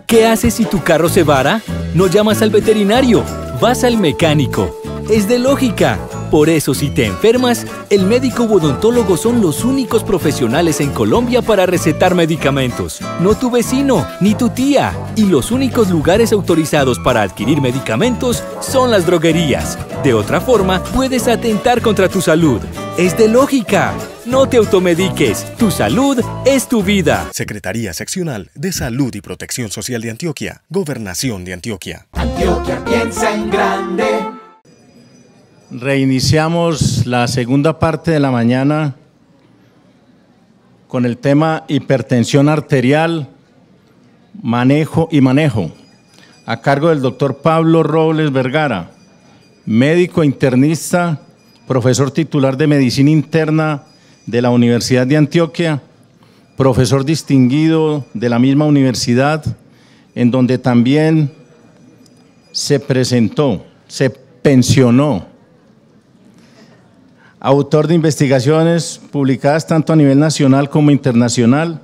¿Qué haces si tu carro se vara? No llamas al veterinario, vas al mecánico. Es de lógica. Por eso, si te enfermas, el médico u odontólogo son los únicos profesionales en Colombia para recetar medicamentos. No tu vecino, ni tu tía. Y los únicos lugares autorizados para adquirir medicamentos son las droguerías. De otra forma, puedes atentar contra tu salud. Es de lógica. No te automediques. Tu salud es tu vida. Secretaría Seccional de Salud y Protección Social de Antioquia. Gobernación de Antioquia. Antioquia piensa en grande. Reiniciamos la segunda parte de la mañana con el tema hipertensión arterial, manejo, a cargo del doctor Pablo Robles Vergara, médico internista, profesor titular de Medicina Interna de la Universidad de Antioquia, profesor distinguido de la misma universidad, en donde también se pensionó. Autor de investigaciones publicadas tanto a nivel nacional como internacional,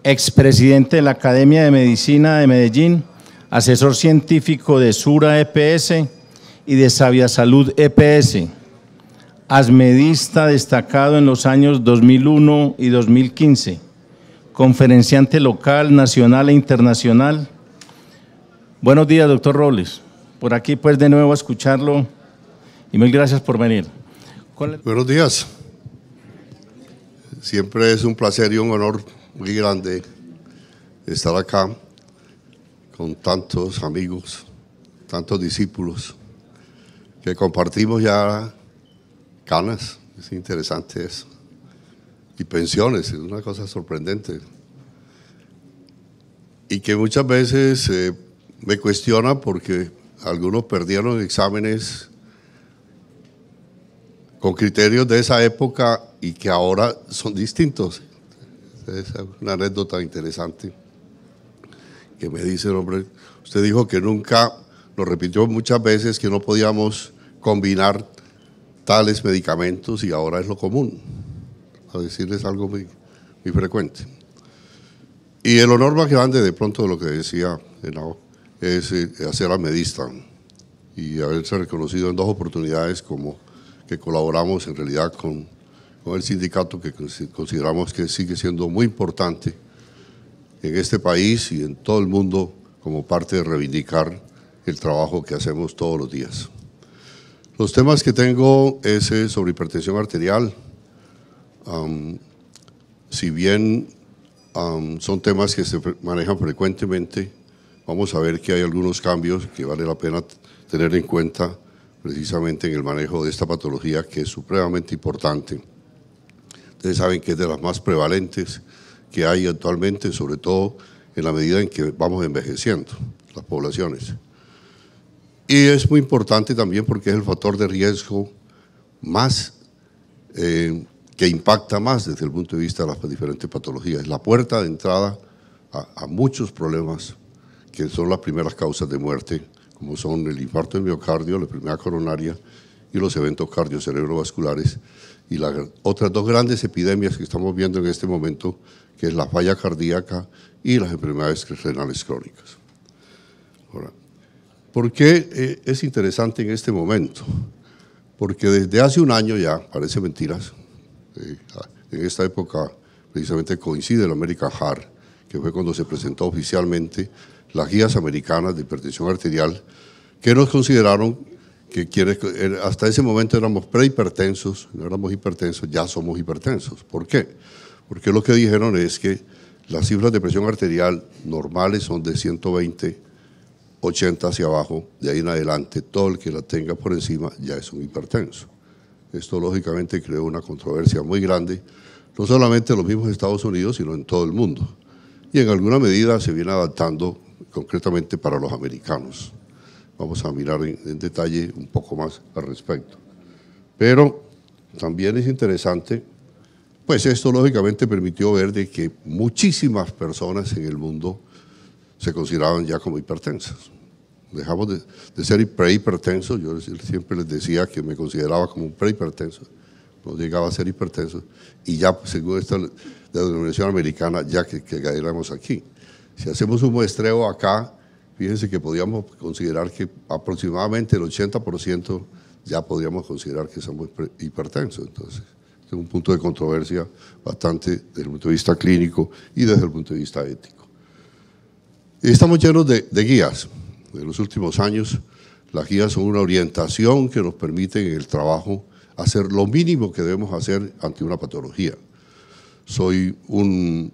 expresidente de la Academia de Medicina de Medellín, asesor científico de Sura EPS y de Sabia Salud EPS, asmedista destacado en los años 2001 y 2015, conferenciante local, nacional e internacional. Buenos días, doctor Robles. Por aquí pues de nuevo a escucharlo y mil gracias por venir. Buenos días. Siempre es un placer y un honor muy grande estar acá con tantos amigos, tantos discípulos que compartimos ya canas, es interesante eso, y pensiones, es una cosa sorprendente. Y que muchas veces me cuestiona porque algunos perdieron exámenes con criterios de esa época y que ahora son distintos. Es una anécdota interesante que me dice el hombre, usted dijo que nunca, lo repitió muchas veces, que no podíamos combinar tales medicamentos y ahora es lo común. A decirles algo muy frecuente. Y el honor más grande de pronto de lo que decía es hacer almedista y haberse reconocido en 2 oportunidades como que colaboramos en realidad con el sindicato que consideramos que sigue siendo muy importante en este país y en todo el mundo como parte de reivindicar el trabajo que hacemos todos los días. Los temas que tengo es sobre hipertensión arterial. Si bien son temas que se manejan frecuentemente, vamos a ver que hay algunos cambios que vale la pena tener en cuenta precisamente en el manejo de esta patología que es supremamente importante. Ustedes saben que es de las más prevalentes que hay actualmente, sobre todo en la medida en que vamos envejeciendo las poblaciones. Y es muy importante también porque es el factor de riesgo más que impacta más desde el punto de vista de las diferentes patologías. Es la puerta de entrada a muchos problemas que son las primeras causas de muerte, como son el infarto de miocardio, la enfermedad coronaria y los eventos cardiocerebrovasculares, y las otras 2 grandes epidemias que estamos viendo en este momento, que es la falla cardíaca y las enfermedades renales crónicas. Ahora, ¿por qué es interesante en este momento? Porque desde hace un año ya, parece mentiras, en esta época precisamente coincide el American Heart, que fue cuando se presentó oficialmente las guías americanas de hipertensión arterial, que nos consideraron que hasta ese momento éramos prehipertensos, no éramos hipertensos, ya somos hipertensos. ¿Por qué? Porque lo que dijeron es que las cifras de presión arterial normales son de 120, 80 hacia abajo, de ahí en adelante todo el que la tenga por encima ya es un hipertenso. Esto lógicamente creó una controversia muy grande, no solamente en los mismos Estados Unidos, sino en todo el mundo. Y en alguna medida se viene adaptando concretamente para los americanos. Vamos a mirar en detalle un poco más al respecto. Pero también es interesante, pues esto lógicamente permitió ver de que muchísimas personas en el mundo se consideraban ya como hipertensas. Dejamos de ser prehipertensos, yo siempre les decía que me consideraba como un prehipertenso, no llegaba a ser hipertenso, y ya según esta denominación americana, ya que caeremos aquí. Si hacemos un muestreo acá, fíjense que podríamos considerar que aproximadamente el 80% ya podríamos considerar que somos hipertensos. Entonces, es un punto de controversia bastante desde el punto de vista clínico y desde el punto de vista ético. Estamos llenos de guías. En los últimos años, las guías son una orientación que nos permite en el trabajo hacer lo mínimo que debemos hacer ante una patología. Soy un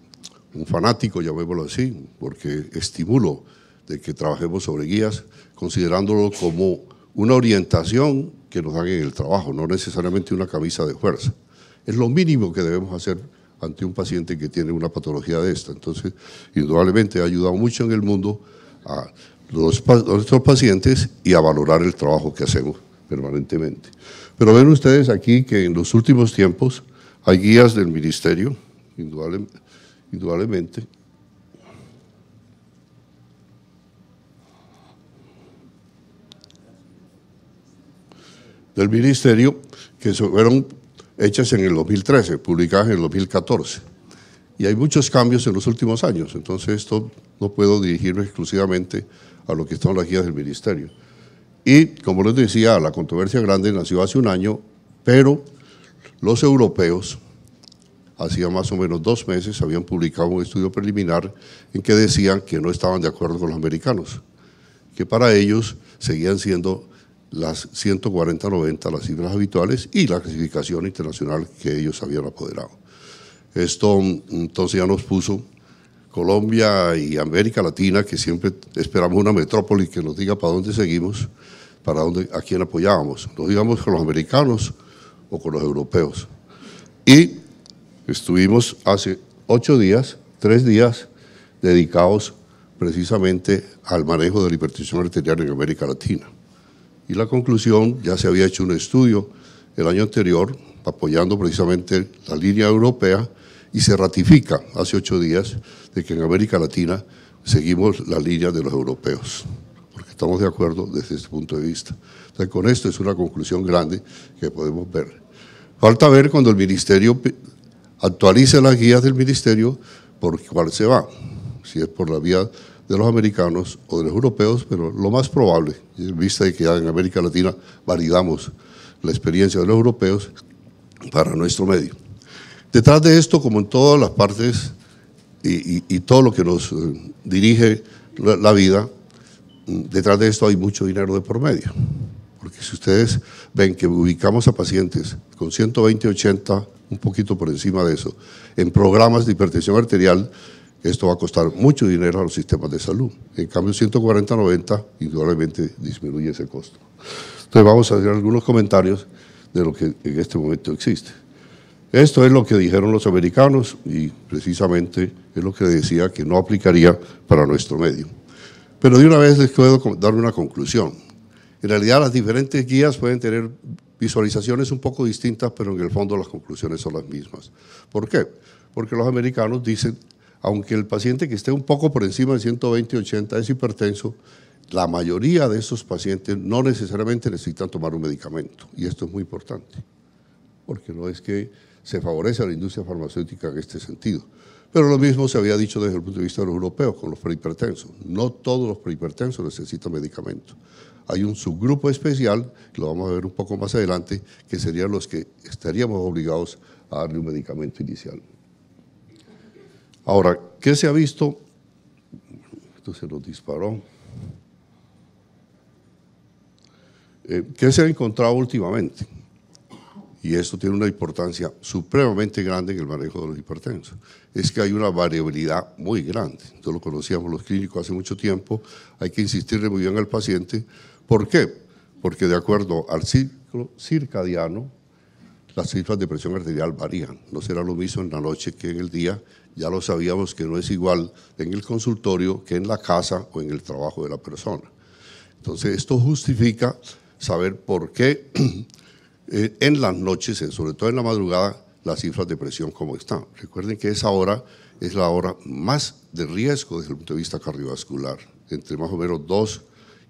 fanático, llamémoslo así, porque estimulo de que trabajemos sobre guías, considerándolo como una orientación que nos dan en el trabajo, no necesariamente una camisa de fuerza. Es lo mínimo que debemos hacer ante un paciente que tiene una patología de esta. Entonces, indudablemente ha ayudado mucho en el mundo a nuestros pacientes y a valorar el trabajo que hacemos permanentemente. Pero ven ustedes aquí que en los últimos tiempos hay guías del ministerio, indudablemente. Del ministerio que fueron hechas en el 2013, publicadas en el 2014. Y hay muchos cambios en los últimos años, entonces esto no puedo dirigirme exclusivamente a lo que son las guías del ministerio. Y como les decía, la controversia grande nació hace un año, pero los europeos, hacía más o menos 2 meses, habían publicado un estudio preliminar en que decían que no estaban de acuerdo con los americanos, que para ellos seguían siendo las 140-90 las cifras habituales y la clasificación internacional que ellos habían apoderado. Esto entonces ya nos puso Colombia y América Latina, que siempre esperamos una metrópoli que nos diga para dónde seguimos, a quién apoyábamos. Nos íbamos con los americanos o con los europeos. Y estuvimos hace 3 días, dedicados precisamente al manejo de la hipertensión arterial en América Latina. Y la conclusión, ya se había hecho un estudio el año anterior, apoyando precisamente la línea europea, y se ratifica hace 8 días de que en América Latina seguimos la línea de los europeos, porque estamos de acuerdo desde este punto de vista. Entonces, con esto es una conclusión grande que podemos ver. Falta ver cuando el ministerio actualice las guías del ministerio por cuál se va, si es por la vía de los americanos o de los europeos, pero lo más probable, en vista de que ya en América Latina validamos la experiencia de los europeos para nuestro medio. Detrás de esto, como en todas las partes y todo lo que nos dirige la vida, detrás de esto hay mucho dinero de por medio. Porque si ustedes ven que ubicamos a pacientes con 120-80, un poquito por encima de eso, en programas de hipertensión arterial, esto va a costar mucho dinero a los sistemas de salud. En cambio, 140-90 indudablemente disminuye ese costo. Entonces vamos a hacer algunos comentarios de lo que en este momento existe. Esto es lo que dijeron los americanos y precisamente es lo que decía que no aplicaría para nuestro medio. Pero de una vez les puedo dar una conclusión. En realidad las diferentes guías pueden tener visualizaciones un poco distintas, pero en el fondo las conclusiones son las mismas. ¿Por qué? Porque los americanos dicen, aunque el paciente que esté un poco por encima de 120-80 es hipertenso, la mayoría de esos pacientes no necesariamente necesitan tomar un medicamento. Y esto es muy importante, porque no es que se favorece a la industria farmacéutica en este sentido. Pero lo mismo se había dicho desde el punto de vista de los europeos con los prehipertensos. No todos los prehipertensos necesitan medicamento. Hay un subgrupo especial, lo vamos a ver un poco más adelante, que serían los que estaríamos obligados a darle un medicamento inicial. Ahora, ¿qué se ha visto? Esto se nos disparó. ¿Qué se ha encontrado últimamente? Y esto tiene una importancia supremamente grande en el manejo de los hipertensos. Es que hay una variabilidad muy grande. Esto lo conocíamos los clínicos hace mucho tiempo. Hay que insistirle muy bien al paciente. ¿Por qué? Porque de acuerdo al ciclo circadiano, las cifras de presión arterial varían. No será lo mismo en la noche que en el día. Ya lo sabíamos que no es igual en el consultorio que en la casa o en el trabajo de la persona. Entonces, esto justifica saber por qué en las noches, sobre todo en la madrugada, las cifras de presión cómo están. Recuerden que esa hora es la hora más de riesgo desde el punto de vista cardiovascular, entre más o menos 2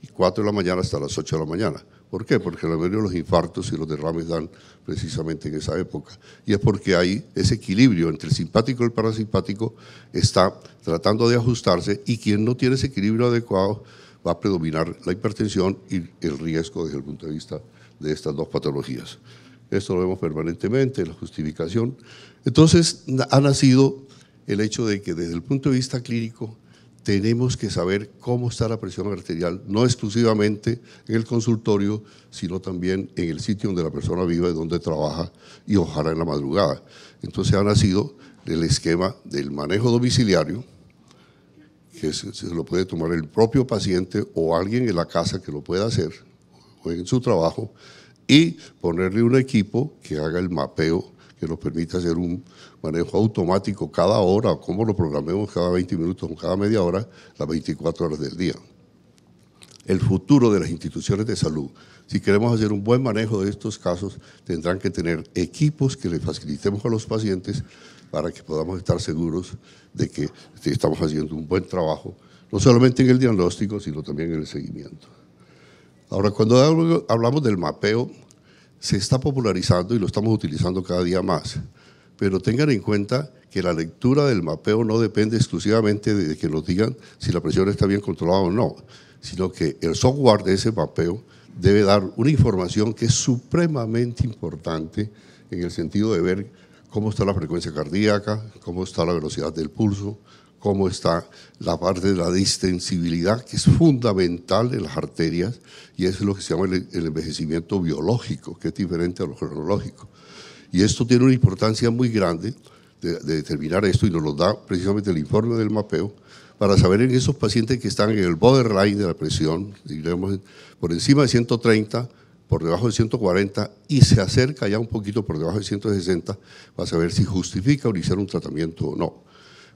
y 4 de la mañana hasta las 8 de la mañana. ¿Por qué? Porque la mayoría de los infartos y los derrames dan precisamente en esa época. Y es porque hay ese equilibrio entre el simpático y el parasimpático está tratando de ajustarse, y quien no tiene ese equilibrio adecuado va a predominar la hipertensión y el riesgo desde el punto de vista de estas dos patologías. Esto lo vemos permanentemente, la justificación. Entonces ha nacido el hecho de que desde el punto de vista clínico tenemos que saber cómo está la presión arterial, no exclusivamente en el consultorio, sino también en el sitio donde la persona vive, donde trabaja, y ojalá en la madrugada. Entonces ha nacido el esquema del manejo domiciliario, que se lo puede tomar el propio paciente o alguien en la casa que lo pueda hacer, o en su trabajo, y ponerle un equipo que haga el mapeo, que nos permita hacer un manejo automático cada hora, o como lo programemos cada 20 minutos o cada media hora, las 24 horas del día. El futuro de las instituciones de salud, si queremos hacer un buen manejo de estos casos, tendrán que tener equipos que le facilitemos a los pacientes para que podamos estar seguros de que estamos haciendo un buen trabajo, no solamente en el diagnóstico, sino también en el seguimiento. Ahora, cuando hablamos del mapeo, se está popularizando y lo estamos utilizando cada día más, pero tengan en cuenta que la lectura del mapeo no depende exclusivamente de que nos digan si la presión está bien controlada o no, sino que el software de ese mapeo debe dar una información que es supremamente importante en el sentido de ver cómo está la frecuencia cardíaca, cómo está la velocidad del pulso, cómo está la parte de la distensibilidad, que es fundamental en las arterias, y eso es lo que se llama el envejecimiento biológico, que es diferente a lo cronológico. Y esto tiene una importancia muy grande de determinar esto, y nos lo da precisamente el informe del mapeo, para saber en esos pacientes que están en el borderline de la presión, digamos, por encima de 130, por debajo de 140, y se acerca ya un poquito por debajo de 160, para saber si justifica iniciar un tratamiento o no.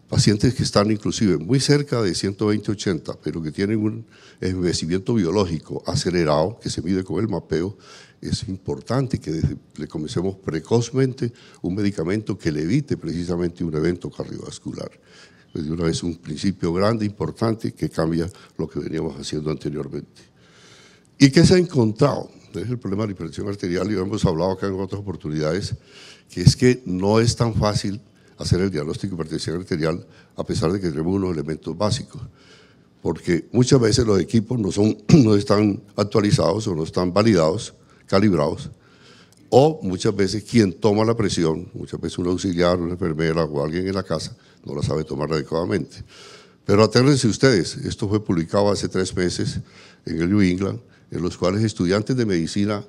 Pacientes que están inclusive muy cerca de 120-80, pero que tienen un envejecimiento biológico acelerado, que se mide con el mapeo, es importante que le comencemos precozmente un medicamento que le evite precisamente un evento cardiovascular. Pues de una vez un principio grande, importante, que cambia lo que veníamos haciendo anteriormente. ¿Y qué se ha encontrado? Es el problema de la hipertensión arterial, y lo hemos hablado acá en otras oportunidades, que es que no es tan fácil hacer el diagnóstico de hipertensión arterial a pesar de que tenemos unos elementos básicos, porque muchas veces los equipos no están actualizados o no están validados, calibrados, o muchas veces quien toma la presión, muchas veces un auxiliar, una enfermera o alguien en la casa, no la sabe tomar adecuadamente. Pero atérrense ustedes, esto fue publicado hace 3 meses en el New England, en los cuales estudiantes de medicina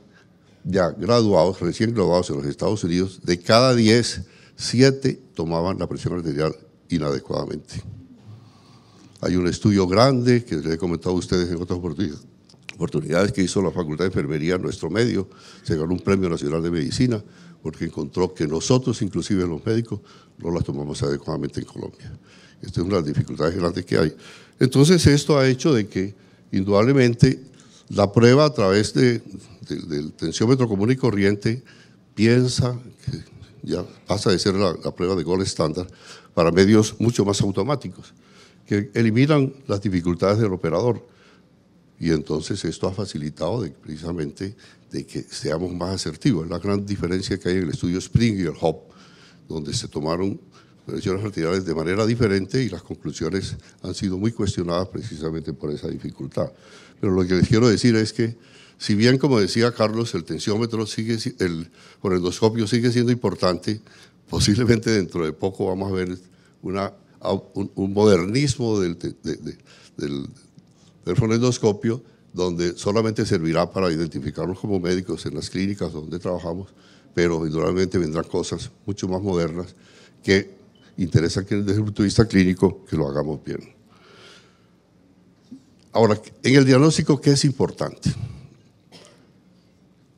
ya graduados, recién graduados en los Estados Unidos, de cada 10, 7 tomaban la presión arterial inadecuadamente. Hay un estudio grande que les he comentado a ustedes en otras oportunidades que hizo la Facultad de Enfermería en nuestro medio, se ganó un Premio Nacional de Medicina porque encontró que nosotros, inclusive los médicos, no las tomamos adecuadamente en Colombia. Esta es una de las dificultades grandes que hay. Entonces esto ha hecho de que indudablemente la prueba a través del tensiómetro común y corriente piensa que ya pasa de ser la prueba de gold estándar para medios mucho más automáticos, que eliminan las dificultades del operador. Y entonces esto ha facilitado precisamente de que seamos más asertivos. Es la gran diferencia que hay en el estudio Spring y el HOP, donde se tomaron presiones arteriales de manera diferente y las conclusiones han sido muy cuestionadas precisamente por esa dificultad. Pero lo que les quiero decir es que, si bien, como decía Carlos, el tensiómetro por endoscopio sigue siendo importante, posiblemente dentro de poco vamos a ver un modernismo del fonendoscopio, donde solamente servirá para identificarnos como médicos en las clínicas donde trabajamos, pero indudablemente vendrán cosas mucho más modernas que interesan que desde el punto de vista clínico que lo hagamos bien. Ahora, en el diagnóstico, ¿qué es importante?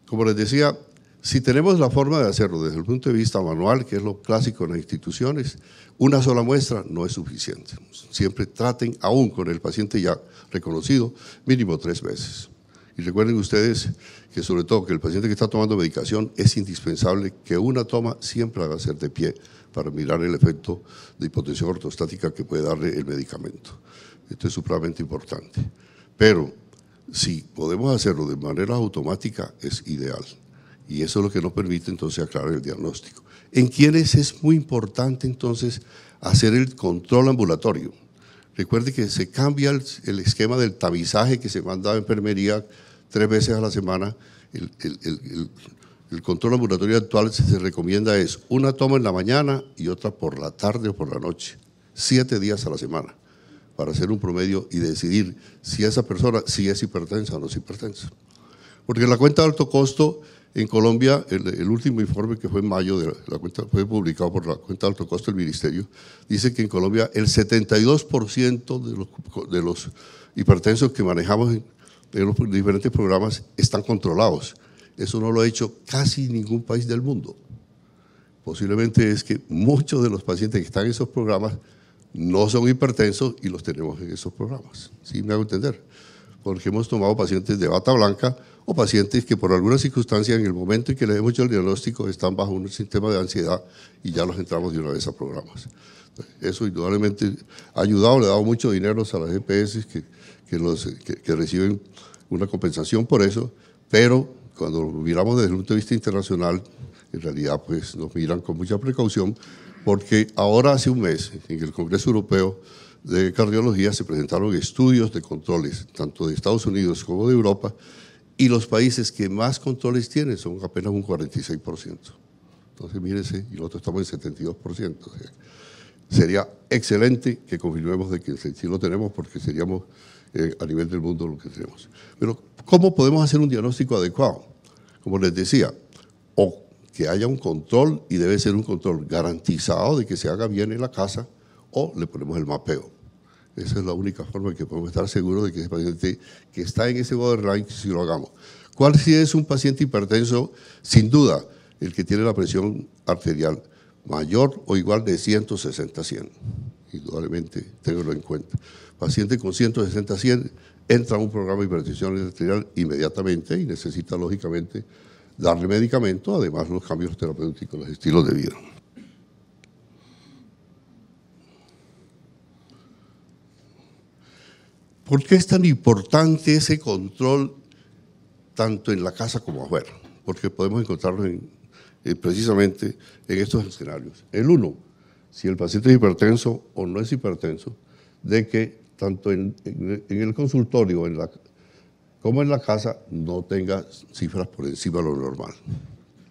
Como les decía, si tenemos la forma de hacerlo desde el punto de vista manual, que es lo clásico en las instituciones, una sola muestra no es suficiente. Siempre traten, aún con el paciente ya reconocido, mínimo 3 veces. Y recuerden ustedes que sobre todo que el paciente que está tomando medicación es indispensable que una toma siempre haga ser de pie para mirar el efecto de hipotensión ortostática que puede darle el medicamento. Esto es supremamente importante. Pero Si podemos hacerlo de manera automática, es ideal. Y eso es lo que nos permite entonces aclarar el diagnóstico. En quienes es muy importante entonces hacer el control ambulatorio. Recuerde que se cambia el esquema del tamizaje que se manda a enfermería 3 veces a la semana. El control ambulatorio actual se recomienda es una toma en la mañana y otra por la tarde o por la noche, 7 días a la semana, para hacer un promedio y decidir si esa persona sí es hipertensa o no es hipertensa. Porque la cuenta de alto costo en Colombia, el último informe que fue en mayo, fue publicado por la cuenta de alto costo del Ministerio, dice que en Colombia el 72% de los hipertensos que manejamos en los diferentes programas están controlados. Eso no lo ha hecho casi ningún país del mundo. Posiblemente es que muchos de los pacientes que están en esos programas no son hipertensos y los tenemos en esos programas. ¿Sí me hago entender? Porque hemos tomado pacientes de bata blanca o pacientes que por alguna circunstancia en el momento en que les hemos hecho el diagnóstico están bajo un sistema de ansiedad y ya los entramos de una vez a programas. Eso indudablemente ha ayudado, le ha dado mucho dinero a las EPS que reciben una compensación por eso, pero cuando lo miramos desde el punto de vista internacional, en realidad pues nos miran con mucha precaución, porque ahora hace un mes en el Congreso Europeo de Cardiología se presentaron estudios de controles, tanto de Estados Unidos como de Europa, y los países que más controles tienen son apenas un 46%. Entonces, mírense, y nosotros estamos en 72%. O sea, sería excelente que confirmemos de que sí lo tenemos, porque seríamos a nivel del mundo lo que tenemos. Pero, ¿cómo podemos hacer un diagnóstico adecuado? Como les decía, o que haya un control, y debe ser un control garantizado de que se haga bien en la casa, o le ponemos el mapeo. Esa es la única forma en que podemos estar seguros de que ese paciente que está en ese borderline, si lo hagamos. ¿Cuál si es un paciente hipertenso? Sin duda, el que tiene la presión arterial mayor o igual de 160/100. Indudablemente, ténganlo en cuenta. Paciente con 160/100 entra a un programa de hipertensión arterial inmediatamente y necesita, lógicamente, darle medicamento, además los cambios terapéuticos, los estilos de vida. ¿Por qué es tan importante ese control tanto en la casa como afuera? Porque podemos encontrarlo precisamente en estos escenarios. El uno, si el paciente es hipertenso o no es hipertenso, de que tanto en el consultorio como en la casa no tenga cifras por encima de lo normal,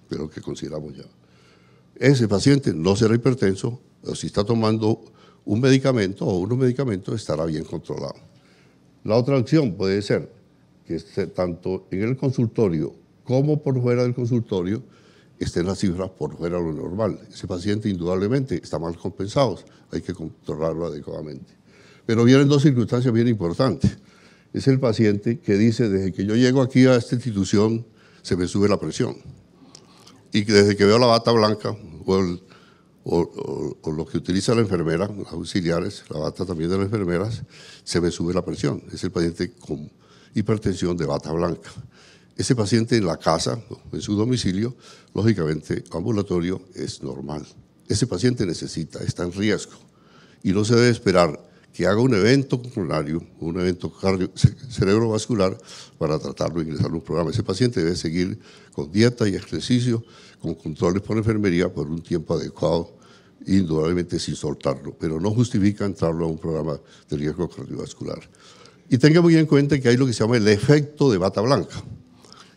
de lo que consideramos ya. Ese paciente no será hipertenso, o si está tomando un medicamento o unos medicamentos estará bien controlado. La otra opción puede ser que tanto en el consultorio como por fuera del consultorio estén las cifras por fuera de lo normal. Ese paciente indudablemente está mal compensado, hay que controlarlo adecuadamente. Pero vienen dos circunstancias bien importantes. Es el paciente que dice, desde que yo llego aquí a esta institución, se me sube la presión. Y que desde que veo la bata blanca o lo que utiliza la enfermera, los auxiliares, la bata también de las enfermeras, se me sube la presión. Es el paciente con hipertensión de bata blanca. Ese paciente en la casa, en su domicilio, lógicamente ambulatorio, es normal. Ese paciente está en riesgo y no se debe esperar que haga un evento coronario, un evento cerebrovascular para tratarlo e ingresarlo en un programa. Ese paciente debe seguir con dieta y ejercicio, con controles por enfermería por un tiempo adecuado, indudablemente sin soltarlo, pero no justifica entrarlo a un programa de riesgo cardiovascular. Y tenga muy en cuenta que hay lo que se llama el efecto de bata blanca.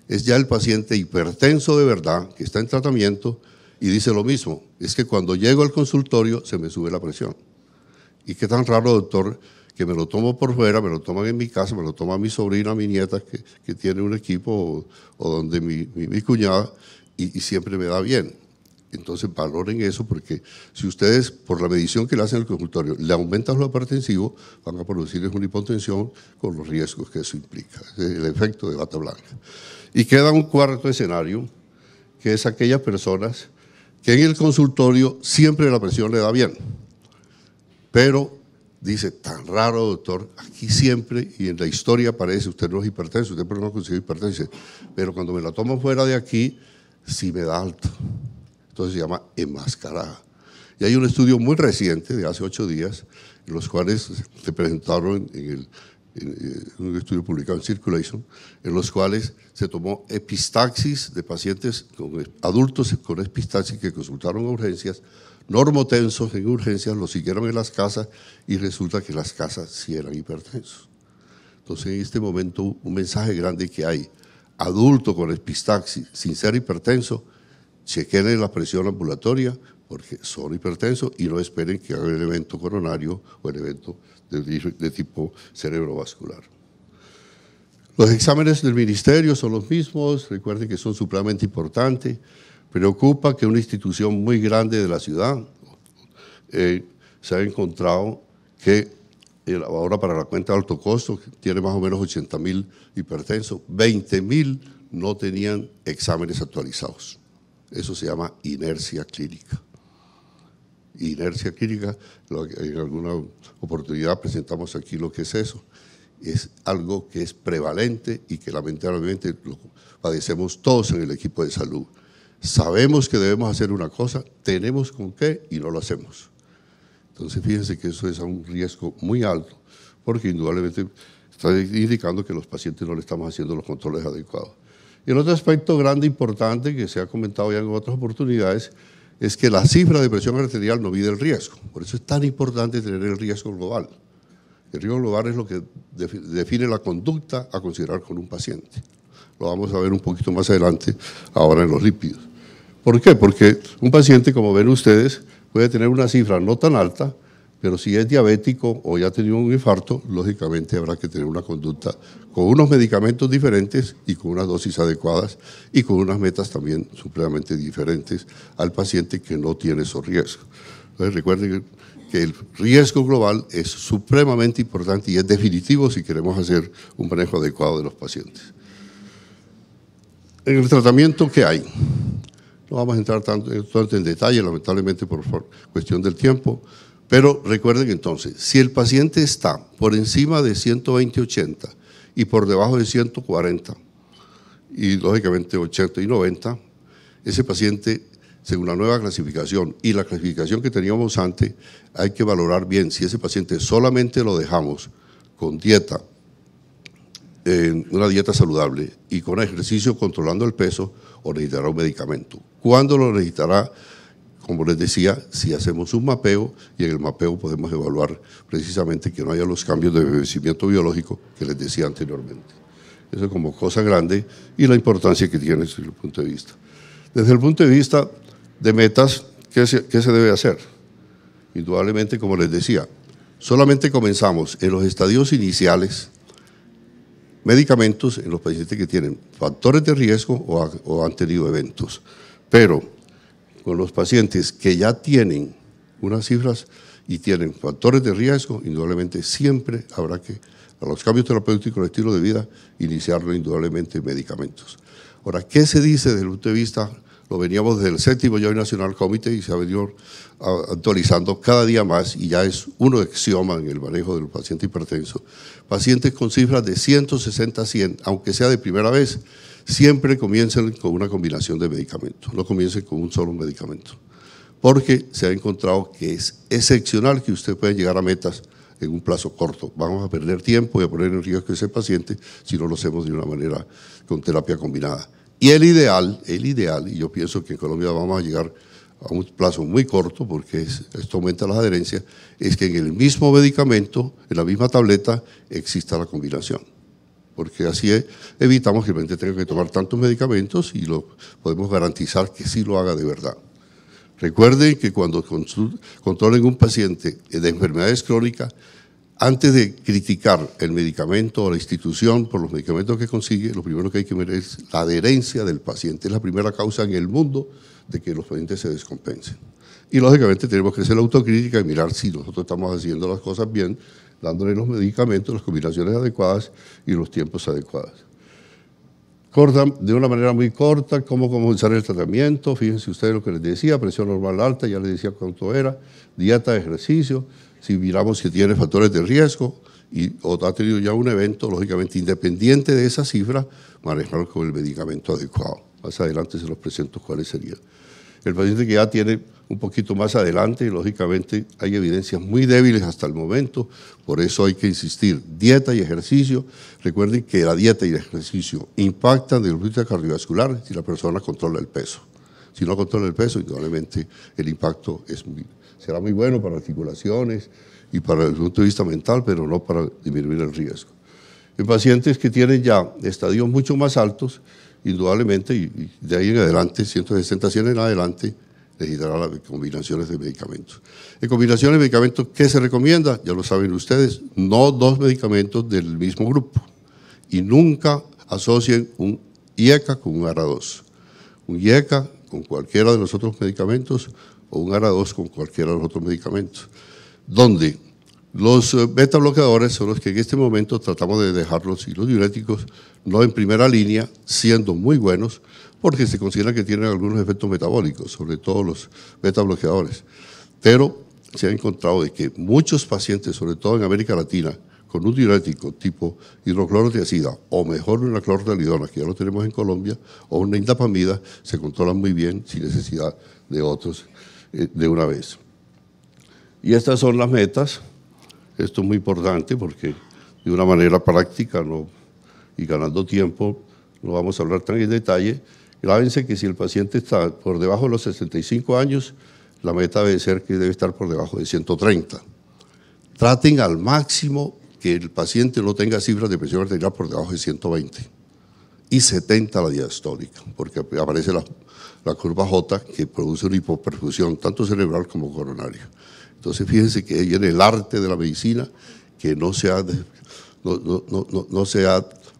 Es ya el paciente hipertenso de verdad, que está en tratamiento y dice lo mismo, es que cuando llego al consultorio se me sube la presión. Y qué tan raro, doctor, que me lo tomo por fuera, me lo toman en mi casa, me lo toma mi sobrina, mi nieta, que tiene un equipo, o donde mi cuñada, y siempre me da bien. Entonces valoren eso, porque si ustedes, por la medición que le hacen al consultorio, le aumentan lo hipertensivo, van a producirles una hipotensión con los riesgos que eso implica. Es el efecto de bata blanca. Y queda un cuarto escenario, que es aquellas personas que en el consultorio siempre la presión le da bien. Pero dice, tan raro, doctor, aquí siempre, y en la historia aparece, usted no es hipertenso, usted no ha conseguido hipertensión, pero cuando me la tomo fuera de aquí, sí me da alto. Entonces se llama enmascarada. Y hay un estudio muy reciente, de hace 8 días, en los cuales se presentaron en un estudio publicado en Circulation, en los cuales se tomó epistaxis de pacientes adultos con epistaxis que consultaron a urgencias, normotensos en urgencias, los siguieron en las casas y resulta que las casas sí eran hipertensos. Entonces, en este momento, un mensaje grande que hay, adulto con epistaxis sin ser hipertenso, chequen la presión ambulatoria porque son hipertensos y no esperen que haga el evento coronario o el evento de tipo cerebrovascular. Los exámenes del ministerio son los mismos, recuerden que son supremamente importantes. Preocupa que una institución muy grande de la ciudad se ha encontrado que ahora para la cuenta de alto costo tiene más o menos 80.000 hipertensos, 20.000 no tenían exámenes actualizados. Eso se llama inercia clínica. Inercia clínica, en alguna oportunidad presentamos aquí lo que es eso. Es algo que es prevalente y que lamentablemente lo padecemos todos en el equipo de salud. Sabemos que debemos hacer una cosa, tenemos con qué y no lo hacemos. Entonces fíjense que eso es un riesgo muy alto, porque indudablemente está indicando que los pacientes no le estamos haciendo los controles adecuados. Y el otro aspecto grande, importante, que se ha comentado ya en otras oportunidades, es que la cifra de presión arterial no mide el riesgo. Por eso es tan importante tener el riesgo global. El riesgo global es lo que define la conducta a considerar con un paciente. Lo vamos a ver un poquito más adelante, ahora en los lípidos. ¿Por qué? Porque un paciente, como ven ustedes, puede tener una cifra no tan alta, pero si es diabético o ya ha tenido un infarto, lógicamente habrá que tener una conducta con unos medicamentos diferentes y con unas dosis adecuadas y con unas metas también supremamente diferentes al paciente que no tiene esos riesgos. Entonces recuerden que el riesgo global es supremamente importante y es definitivo si queremos hacer un manejo adecuado de los pacientes. En el tratamiento, ¿qué hay? No vamos a entrar tanto en detalle, lamentablemente por cuestión del tiempo, pero recuerden entonces, si el paciente está por encima de 120/80 y por debajo de 140, y lógicamente 80 y 90, ese paciente, según la nueva clasificación y la clasificación que teníamos antes, hay que valorar bien si ese paciente solamente lo dejamos con dieta, una dieta saludable y con ejercicio controlando el peso, o necesitará un medicamento. ¿Cuándo lo necesitará? Como les decía, si hacemos un mapeo y en el mapeo podemos evaluar precisamente que no haya los cambios de envejecimiento biológico que les decía anteriormente. Eso es como cosa grande y la importancia que tiene desde el punto de vista. Desde el punto de vista de metas, ¿qué se debe hacer? Indudablemente, como les decía, solamente comenzamos en los estadios iniciales medicamentos en los pacientes que tienen factores de riesgo o han tenido eventos. Pero con los pacientes que ya tienen unas cifras y tienen factores de riesgo, indudablemente siempre habrá que, a los cambios terapéuticos, el estilo de vida, iniciarlo indudablemente en medicamentos. Ahora, ¿qué se dice desde el punto de vista? Lo veníamos desde el 7º Joint National Committee y se ha venido actualizando cada día más y ya es un axioma en el manejo del paciente hipertenso. Pacientes con cifras de 160 a 100, aunque sea de primera vez, siempre comiencen con una combinación de medicamentos, no comiencen con un solo medicamento, porque se ha encontrado que es excepcional que usted pueda llegar a metas en un plazo corto. Vamos a perder tiempo y a poner en riesgo a ese paciente si no lo hacemos de una manera con terapia combinada. Y el ideal, y yo pienso que en Colombia vamos a llegar a un plazo muy corto, porque esto aumenta las adherencias, es que en el mismo medicamento, en la misma tableta, exista la combinación. Porque así evitamos que el paciente tenga que tomar tantos medicamentos y lo podemos garantizar que sí lo haga de verdad. Recuerden que cuando controlen un paciente de enfermedades crónicas, antes de criticar el medicamento o la institución por los medicamentos que consigue, lo primero que hay que ver es la adherencia del paciente. Es la primera causa en el mundo de que los pacientes se descompensen. Y lógicamente tenemos que hacer la autocrítica y mirar si nosotros estamos haciendo las cosas bien, dándole los medicamentos, las combinaciones adecuadas y los tiempos adecuados. De una manera muy corta, cómo comenzar el tratamiento. Fíjense ustedes lo que les decía, presión normal alta, ya les decía cuánto era, dieta, ejercicio. Si miramos que tiene factores de riesgo o ha tenido ya un evento, lógicamente independiente de esa cifra, manejarlo con el medicamento adecuado. Más adelante se los presento cuáles serían. El paciente que ya tiene un poquito más adelante, lógicamente hay evidencias muy débiles hasta el momento, por eso hay que insistir, dieta y ejercicio. Recuerden que la dieta y el ejercicio impactan desde el punto de vista cardiovascular si la persona controla el peso. Si no controla el peso, indudablemente el impacto será muy bueno para articulaciones y para el punto de vista mental, pero no para disminuir el riesgo. En pacientes que tienen ya estadios mucho más altos, indudablemente, y de ahí en adelante, 160, 100 en adelante, necesitará las combinaciones de medicamentos. En combinaciones de medicamentos, ¿qué se recomienda? Ya lo saben ustedes, no 2 medicamentos del mismo grupo. Y nunca asocien un IECA con un ARA2. Un IECA con cualquiera de los otros medicamentos o un ARA2 con cualquiera de los otros medicamentos. Donde los beta bloqueadores son los que en este momento tratamos de dejarlos, y los diuréticos no en primera línea, siendo muy buenos, porque se considera que tienen algunos efectos metabólicos, sobre todo los beta bloqueadores. Pero se ha encontrado de que muchos pacientes, sobre todo en América Latina, con un diurético tipo hidroclorotiazida o mejor una clortalidona, que ya lo tenemos en Colombia, o una indapamida, se controlan muy bien sin necesidad de otros de una vez. Y estas son las metas. Esto es muy importante porque de una manera práctica y ganando tiempo no vamos a hablar tan en detalle. Grábense que si el paciente está por debajo de los 65 años, la meta debe ser que debe estar por debajo de 130. Traten al máximo que el paciente no tenga cifras de presión arterial por debajo de 120 y 70 la diastólica, porque aparece la curva J que produce una hipoperfusión tanto cerebral como coronaria. Entonces fíjense que ahí viene el arte de la medicina que no se ha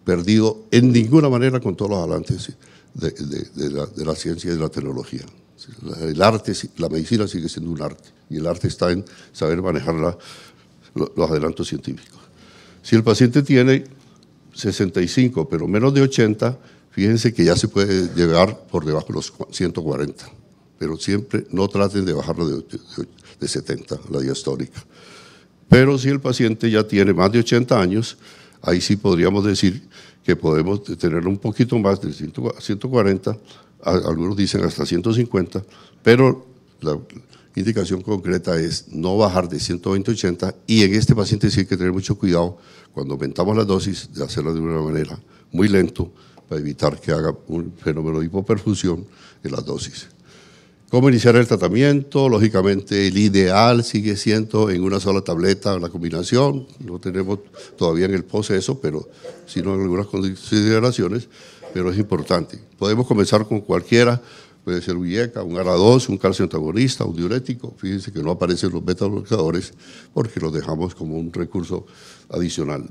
perdido en ninguna manera con todos los adelantos de la ciencia y de la tecnología. El arte, la medicina sigue siendo un arte y el arte está en saber manejar los adelantos científicos. Si el paciente tiene 65 pero menos de 80, fíjense que ya se puede llegar por debajo de los 140, pero siempre no traten de bajarlo de 70, la diastólica. Pero si el paciente ya tiene más de 80 años, ahí sí podríamos decir que podemos tener un poquito más de 140, algunos dicen hasta 150, pero la indicación concreta es no bajar de 120-80 y en este paciente sí hay que tener mucho cuidado cuando aumentamos la dosis de hacerlo de una manera muy lento para evitar que haga un fenómeno de hipoperfusión en las dosis. ¿Cómo iniciar el tratamiento? Lógicamente el ideal sigue siendo en una sola tableta la combinación, no tenemos todavía en el proceso, pero sino en algunas consideraciones, pero es importante. Podemos comenzar con cualquiera, puede ser un IECA, un ARA2, un calcio antagonista, un diurético. Fíjense que no aparecen los beta bloqueadores porque los dejamos como un recurso adicional.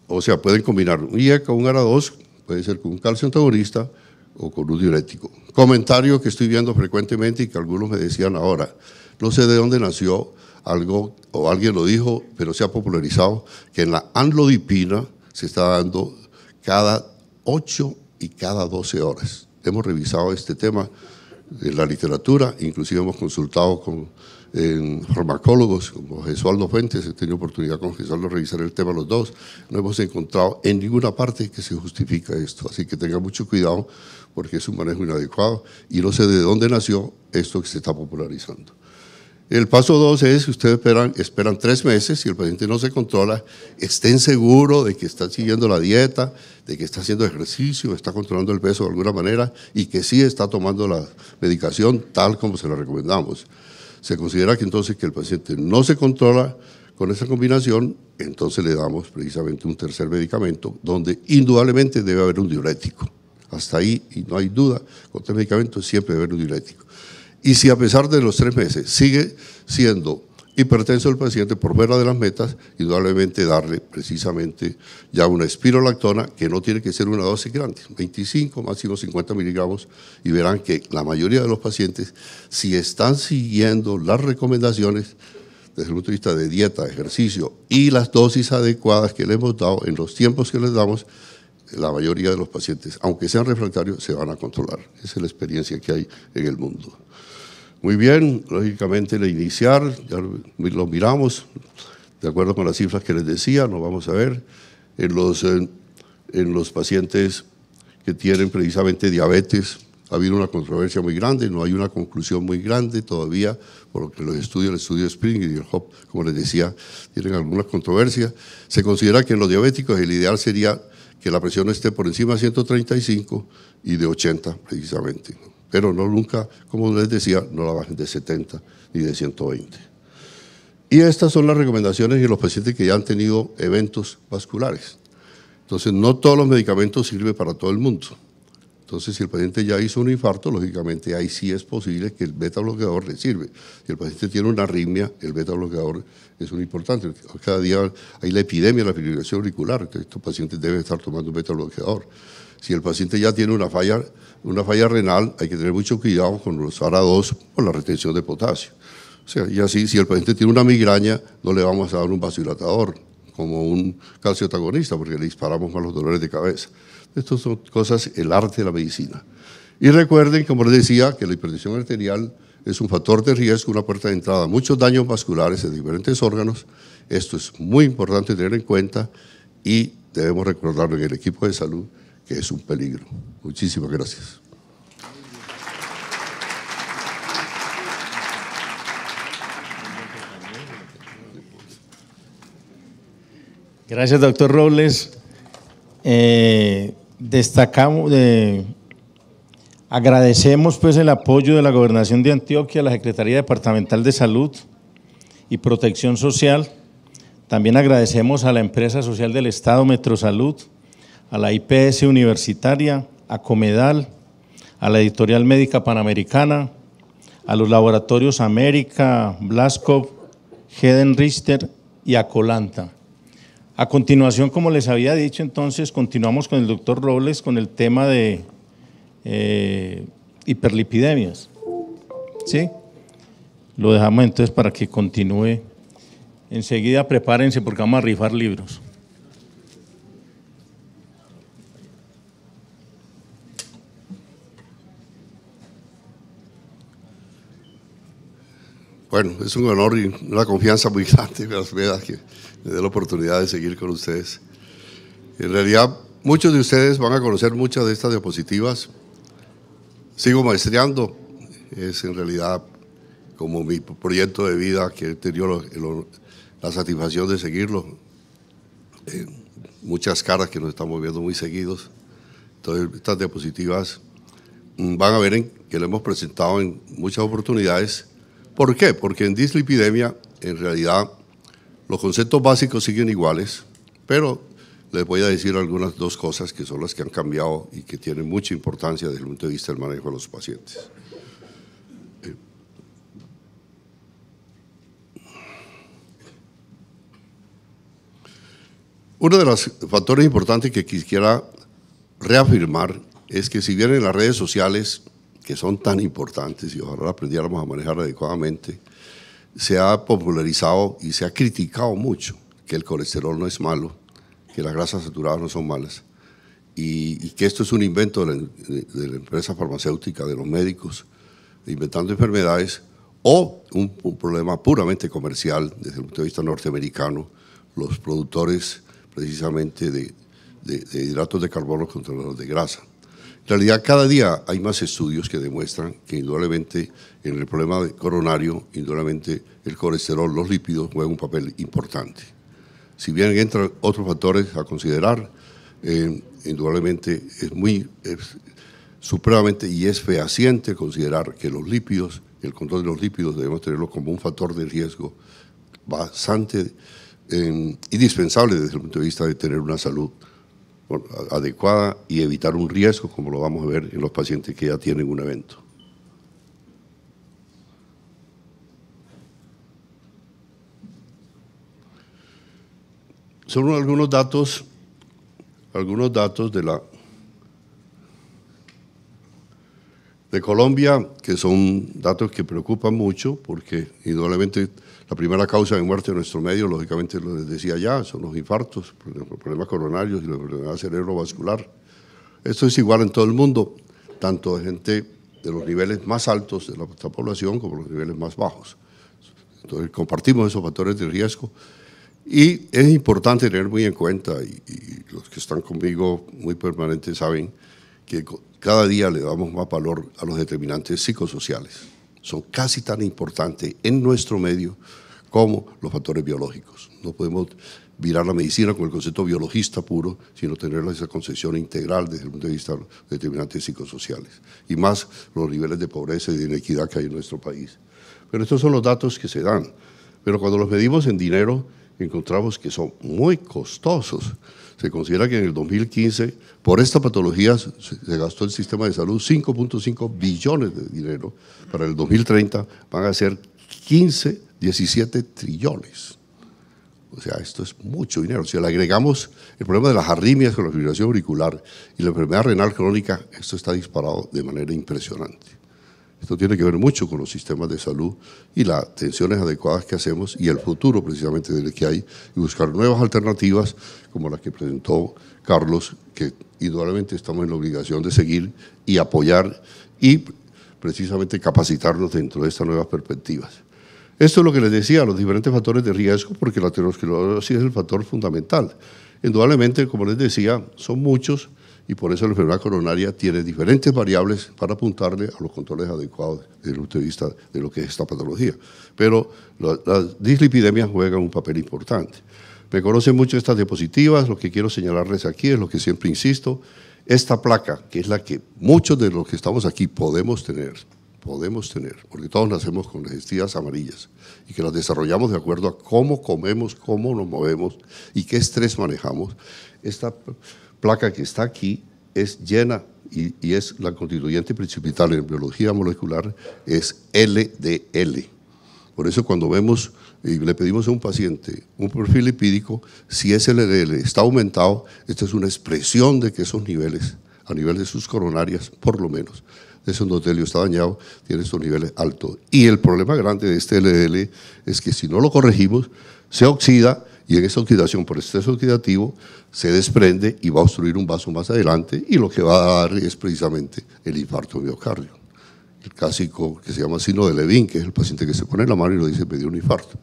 O sea, pueden combinar un IECA, un ARA2, puede ser con un calcio antagonista o con un diurético. Comentario que estoy viendo frecuentemente y que algunos me decían ahora, no sé de dónde nació algo, o alguien lo dijo, pero se ha popularizado, que en la amlodipina se está dando cada 8 y cada 12 horas. Hemos revisado este tema en la literatura, inclusive hemos consultado con farmacólogos como Gesualdo Fuentes, he tenido oportunidad con Gesualdo de revisar el tema los dos, no hemos encontrado en ninguna parte que se justifica esto, así que tengan mucho cuidado porque es un manejo inadecuado y no sé de dónde nació esto que se está popularizando. El paso 2 es, ustedes esperan 3 meses, si el paciente no se controla, estén seguros de que está siguiendo la dieta, de que está haciendo ejercicio, está controlando el peso de alguna manera y que sí está tomando la medicación tal como se la recomendamos. Se considera que entonces que el paciente no se controla con esa combinación, entonces le damos precisamente un tercer medicamento donde indudablemente debe haber un diurético. Hasta ahí, y no hay duda, con 3 medicamentos siempre debe haber un diurético. Y si a pesar de los 3 meses sigue siendo hipertenso el paciente por fuera de las metas, indudablemente darle precisamente ya una espirolactona que no tiene que ser una dosis grande, 25, máximo 50 miligramos, y verán que la mayoría de los pacientes, si están siguiendo las recomendaciones desde el punto de vista de dieta, ejercicio y las dosis adecuadas que le hemos dado en los tiempos que les damos, la mayoría de los pacientes, aunque sean refractarios, se van a controlar. Esa es la experiencia que hay en el mundo. Muy bien, lógicamente el iniciar, ya lo miramos, de acuerdo con las cifras que les decía, nos vamos a ver, en los pacientes que tienen precisamente diabetes, ha habido una controversia muy grande, no hay una conclusión muy grande todavía, por lo que los estudios, el estudio Spring y el HOP, como les decía, tienen algunas controversias. Se considera que en los diabéticos el ideal sería que la presión esté por encima de 135 y de 80 precisamente, pero no nunca, como les decía, no la bajen de 70 ni de 120. Y estas son las recomendaciones en los pacientes que ya han tenido eventos vasculares. Entonces, no todos los medicamentos sirven para todo el mundo. Entonces, si el paciente ya hizo un infarto, lógicamente ahí sí es posible que el beta bloqueador le sirve. Si el paciente tiene una arritmia, el beta bloqueador es muy importante. Cada día hay la epidemia de la fibrilación auricular, entonces estos pacientes deben estar tomando un beta bloqueador. Si el paciente ya tiene una falla renal, hay que tener mucho cuidado con los ARA2 por la retención de potasio. O sea, y así, si el paciente tiene una migraña, no le vamos a dar un vasodilatador como un calciotagonista, porque le disparamos más los dolores de cabeza. Estas son cosas, el arte de la medicina. Y recuerden, como les decía, que la hipertensión arterial es un factor de riesgo, una puerta de entrada a muchos daños vasculares en diferentes órganos. Esto es muy importante tener en cuenta y debemos recordarlo en el equipo de salud, que es un peligro. Muchísimas gracias. Gracias, doctor Robles. Agradecemos pues el apoyo de la Gobernación de Antioquia, a la Secretaría Departamental de Salud y Protección Social. También agradecemos a la Empresa Social del Estado, Metrosalud, a la IPS Universitaria, a Comedal, a la Editorial Médica Panamericana, a los laboratorios América, Blaskov, Heden Richter y a Colanta. A continuación, como les había dicho, entonces continuamos con el doctor Robles con el tema de hiperlipidemias. ¿Sí? Lo dejamos entonces para que continúe. Enseguida prepárense porque vamos a rifar libros. Bueno, es un honor y una confianza muy grande que me dé la oportunidad de seguir con ustedes. En realidad, muchos de ustedes van a conocer muchas de estas diapositivas. Sigo maestreando, es en realidad como mi proyecto de vida que he tenido la satisfacción de seguirlo. Muchas caras que nos estamos viendo muy seguidos. Entonces, estas diapositivas van a ver que lo hemos presentado en muchas oportunidades. ¿Por qué? Porque en dislipidemia, en realidad, los conceptos básicos siguen iguales, pero les voy a decir algunas dos cosas que son las que han cambiado y que tienen mucha importancia desde el punto de vista del manejo de los pacientes. Uno de los factores importantes que quisiera reafirmar es que si bien en las redes sociales, que son tan importantes y ojalá aprendiéramos a manejar adecuadamente, se ha popularizado y se ha criticado mucho que el colesterol no es malo, que las grasas saturadas no son malas y que esto es un invento de la empresa farmacéutica, de los médicos, inventando enfermedades, o un problema puramente comercial desde el punto de vista norteamericano, los productores precisamente de hidratos de carbono contra los de grasa. En realidad, cada día hay más estudios que demuestran que indudablemente en el problema coronario, indudablemente el colesterol, los lípidos juegan un papel importante. Si bien entran otros factores a considerar, indudablemente es supremamente y es fehaciente considerar que los lípidos, el control de los lípidos debemos tenerlo como un factor de riesgo bastante indispensable desde el punto de vista de tener una salud adecuada y evitar un riesgo, como lo vamos a ver en los pacientes que ya tienen un evento. Son algunos datos de Colombia, que son datos que preocupan mucho, porque indudablemente la primera causa de muerte en nuestro medio, lógicamente lo les decía ya, son los infartos, los problemas coronarios y la enfermedad cerebrovascular. Esto es igual en todo el mundo, tanto de gente de los niveles más altos de nuestra población como los niveles más bajos. Entonces compartimos esos factores de riesgo y es importante tener muy en cuenta, y los que están conmigo muy permanentes saben que cada día le damos más valor a los determinantes psicosociales. Son casi tan importantes en nuestro medio como los factores biológicos. No podemos mirar la medicina con el concepto biologista puro, sino tener esa concepción integral desde el punto de vista de los determinantes psicosociales, y más los niveles de pobreza y de inequidad que hay en nuestro país. Pero estos son los datos que se dan. Pero cuando los medimos en dinero, encontramos que son muy costosos. Se considera que en el 2015, por esta patología, se gastó el sistema de salud 5.5 billones de dinero. Para el 2030 van a ser 17 trillones. O sea, esto es mucho dinero. Si le agregamos el problema de las arritmias con la fibrilación auricular y la enfermedad renal crónica, esto está disparado de manera impresionante. Esto tiene que ver mucho con los sistemas de salud y las atenciones adecuadas que hacemos y el futuro precisamente del que hay, y buscar nuevas alternativas como las que presentó Carlos, que indudablemente estamos en la obligación de seguir y apoyar y precisamente capacitarnos dentro de estas nuevas perspectivas. Esto es lo que les decía, los diferentes factores de riesgo, porque la aterosclerosis es el factor fundamental. Indudablemente, como les decía, son muchos, y por eso la enfermedad coronaria tiene diferentes variables para apuntarle a los controles adecuados desde el punto de vista de lo que es esta patología. Pero las dislipidemias juegan un papel importante. Me conocen mucho estas diapositivas, lo que quiero señalarles aquí es lo que siempre insisto, esta placa, que es la que muchos de los que estamos aquí podemos tener, porque todos nacemos con las estrías amarillas y que las desarrollamos de acuerdo a cómo comemos, cómo nos movemos y qué estrés manejamos. Esta placa que está aquí es llena y es la constituyente principal en biología molecular, es LDL. Por eso cuando vemos y le pedimos a un paciente un perfil lipídico, si ese LDL está aumentado, esta es una expresión de que esos niveles, a nivel de sus coronarias, por lo menos, ese endotelio está dañado, tiene estos niveles altos. Y el problema grande de este LDL es que si no lo corregimos, se oxida y en esa oxidación por estrés oxidativo se desprende y va a obstruir un vaso más adelante y lo que va a dar es precisamente el infarto miocardio. El clásico que se llama signo de Levin, que es el paciente que se pone en la mano y lo dice me dio un infarto.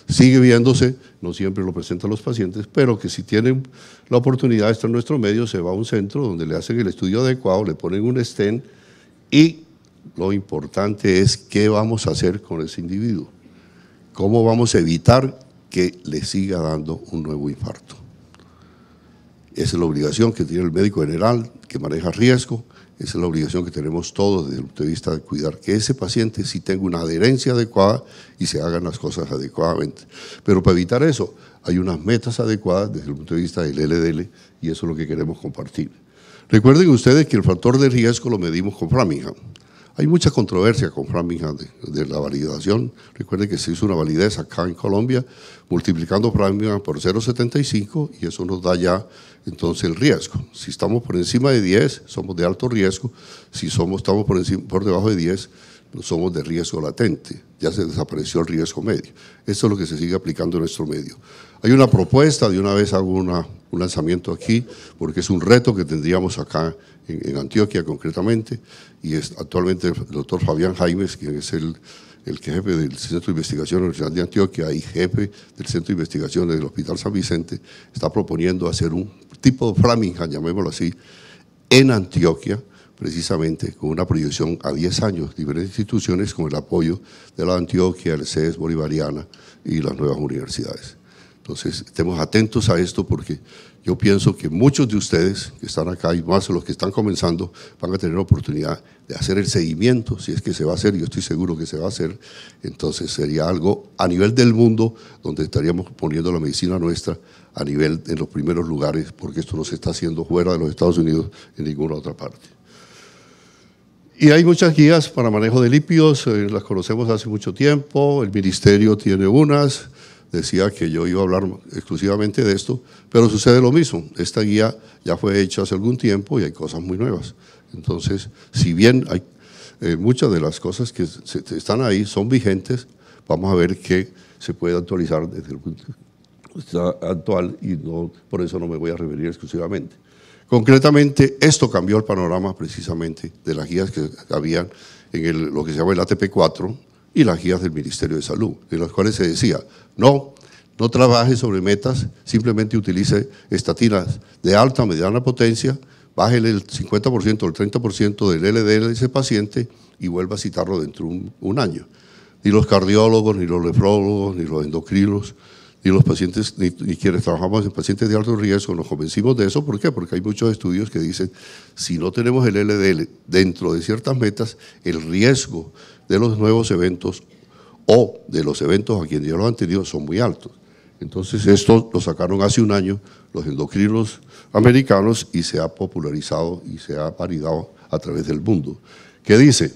Sigue viéndose, no siempre lo presentan los pacientes, pero que si tienen la oportunidad de estar en nuestro medio, se va a un centro donde le hacen el estudio adecuado, le ponen un stent y lo importante es qué vamos a hacer con ese individuo, cómo vamos a evitar que le siga dando un nuevo infarto. Esa es la obligación que tiene el médico general, que maneja riesgo, esa es la obligación que tenemos todos desde el punto de vista de cuidar que ese paciente sí tenga una adherencia adecuada y se hagan las cosas adecuadamente. Pero para evitar eso, hay unas metas adecuadas desde el punto de vista del LDL y eso es lo que queremos compartir. Recuerden ustedes que el factor de riesgo lo medimos con Framingham. Hay mucha controversia con Framingham de la validación. Recuerden que se hizo una validez acá en Colombia, multiplicando Framingham por 0,75 y eso nos da ya entonces el riesgo. Si estamos por encima de 10, somos de alto riesgo. Si estamos por debajo de 10, somos de riesgo latente. Ya se desapareció el riesgo medio. Esto es lo que se sigue aplicando en nuestro medio. Hay una propuesta, de una vez hago un lanzamiento aquí, porque es un reto que tendríamos acá en Antioquia concretamente, y es actualmente el doctor Fabián Jaimes, quien es el jefe del Centro de Investigación Universidad de Antioquia y jefe del Centro de Investigación del Hospital San Vicente, está proponiendo hacer un tipo de Framingham, llamémoslo así, en Antioquia, precisamente con una proyección a 10 años, diferentes instituciones con el apoyo de la Antioquia, el CES Bolivariana y las nuevas universidades. Entonces, estemos atentos a esto porque yo pienso que muchos de ustedes que están acá y más los que están comenzando van a tener la oportunidad de hacer el seguimiento, si es que se va a hacer, yo estoy seguro que se va a hacer, entonces sería algo a nivel del mundo donde estaríamos poniendo la medicina nuestra a nivel en los primeros lugares, porque esto no se está haciendo fuera de los Estados Unidos en ninguna otra parte. Y hay muchas guías para manejo de lípidos, las conocemos hace mucho tiempo, el ministerio tiene unas. Decía que yo iba a hablar exclusivamente de esto, pero sucede lo mismo. Esta guía ya fue hecha hace algún tiempo y hay cosas muy nuevas. Entonces, si bien hay muchas de las cosas que están ahí son vigentes, vamos a ver qué se puede actualizar desde el punto de vista actual y no, por eso no me voy a referir exclusivamente. Concretamente, esto cambió el panorama precisamente de las guías que habían en lo que se llama el ATP4, y las guías del Ministerio de Salud, en las cuales se decía, no trabaje sobre metas, simplemente utilice estatinas de alta o mediana potencia, bájele el 50% o el 30% del LDL de ese paciente y vuelva a citarlo dentro de un año. Ni los cardiólogos, ni los nefrólogos, ni los endocrinos, ni los pacientes, ni quienes trabajamos en pacientes de alto riesgo nos convencimos de eso. ¿Por qué? Porque hay muchos estudios que dicen, si no tenemos el LDL dentro de ciertas metas, el riesgo de los nuevos eventos o de los eventos a quienes ya lo han tenido son muy altos. Entonces esto lo sacaron hace un año los endocrinos americanos y se ha popularizado y se ha validado a través del mundo. ¿Qué dice?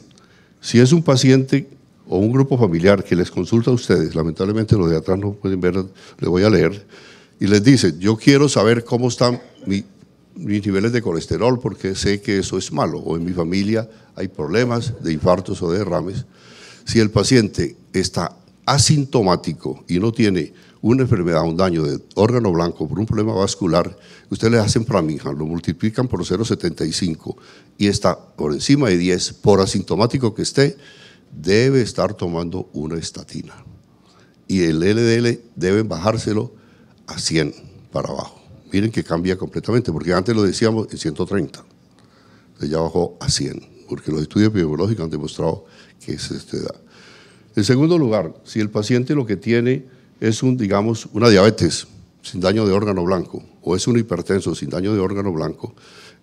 Si es un paciente o un grupo familiar que les consulta a ustedes, lamentablemente los de atrás no pueden ver, les voy a leer, y les dice, yo quiero saber cómo están mis niveles de colesterol porque sé que eso es malo, o en mi familia hay problemas de infartos o de derrames. Si el paciente está asintomático y no tiene una enfermedad, un daño de órgano blanco por un problema vascular, ustedes le hacen Framingham, lo multiplican por 0,75 y está por encima de 10, por asintomático que esté, debe estar tomando una estatina. Y el LDL deben bajárselo a 100 para abajo. Miren que cambia completamente, porque antes lo decíamos en 130, entonces ya bajó a 100, porque los estudios epidemiológicos han demostrado que es esta edad. En segundo lugar, si el paciente lo que tiene es digamos, una diabetes sin daño de órgano blanco, o es un hipertenso sin daño de órgano blanco,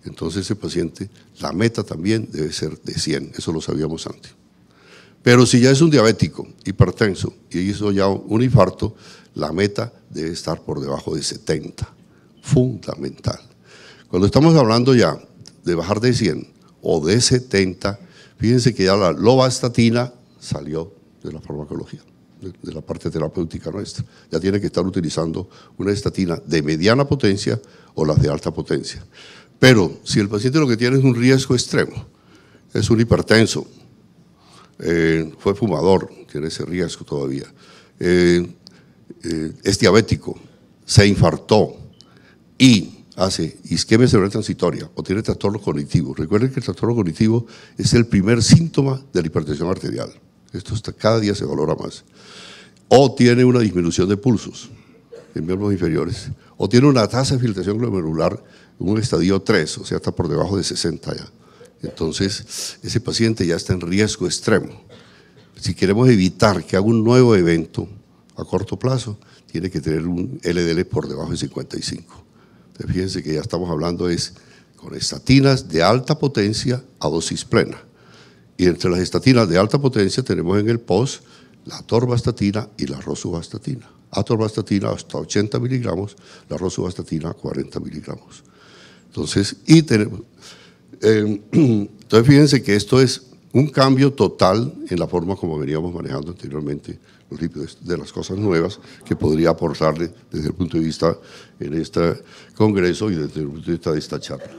entonces ese paciente, la meta también debe ser de 100, eso lo sabíamos antes. Pero si ya es un diabético, hipertenso, y hizo ya un infarto, la meta debe estar por debajo de 70, fundamental. Cuando estamos hablando ya de bajar de 100 o de 70, fíjense que ya la lovastatina salió de la farmacología, de la parte terapéutica nuestra. Ya tiene que estar utilizando una estatina de mediana potencia o las de alta potencia. Pero si el paciente lo que tiene es un riesgo extremo, es un hipertenso, fue fumador, tiene ese riesgo todavía, es diabético, se infartó y hace isquemia cerebral transitoria o tiene trastorno cognitivo. Recuerden que el trastorno cognitivo es el primer síntoma de la hipertensión arterial. Esto cada día se valora más. O tiene una disminución de pulsos en miembros inferiores, o tiene una tasa de filtración glomerular en un estadio 3, o sea, está por debajo de 60 ya. Entonces, ese paciente ya está en riesgo extremo. Si queremos evitar que haga un nuevo evento a corto plazo, tiene que tener un LDL por debajo de 55. Entonces, fíjense que ya estamos hablando con estatinas de alta potencia a dosis plena. Y entre las estatinas de alta potencia tenemos en el POS la atorvastatina y la rosuvastatina. Atorvastatina hasta 80 miligramos, la rosuvastatina 40 miligramos. Entonces, entonces fíjense que esto es un cambio total en la forma como veníamos manejando anteriormente los lípidos, de las cosas nuevas que podría aportarle desde el punto de vista en este congreso y desde el punto de vista de esta charla.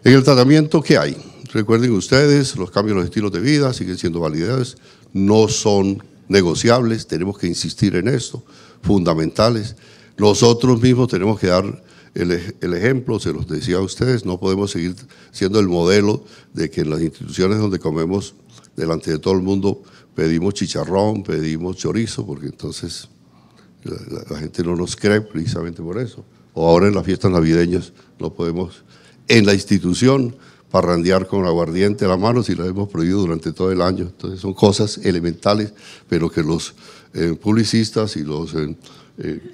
En el tratamiento, ¿qué hay? Recuerden ustedes, los cambios en los estilos de vida siguen siendo validados, no son negociables, tenemos que insistir en esto, fundamentales. Nosotros mismos tenemos que dar el ejemplo, se los decía a ustedes, no podemos seguir siendo el modelo de que en las instituciones donde comemos delante de todo el mundo pedimos chicharrón, pedimos chorizo, porque entonces la gente no nos cree precisamente por eso. O ahora en las fiestas navideñas no podemos en la institución parrandear con aguardiente a la mano si la hemos prohibido durante todo el año. Entonces son cosas elementales, pero que los publicistas y los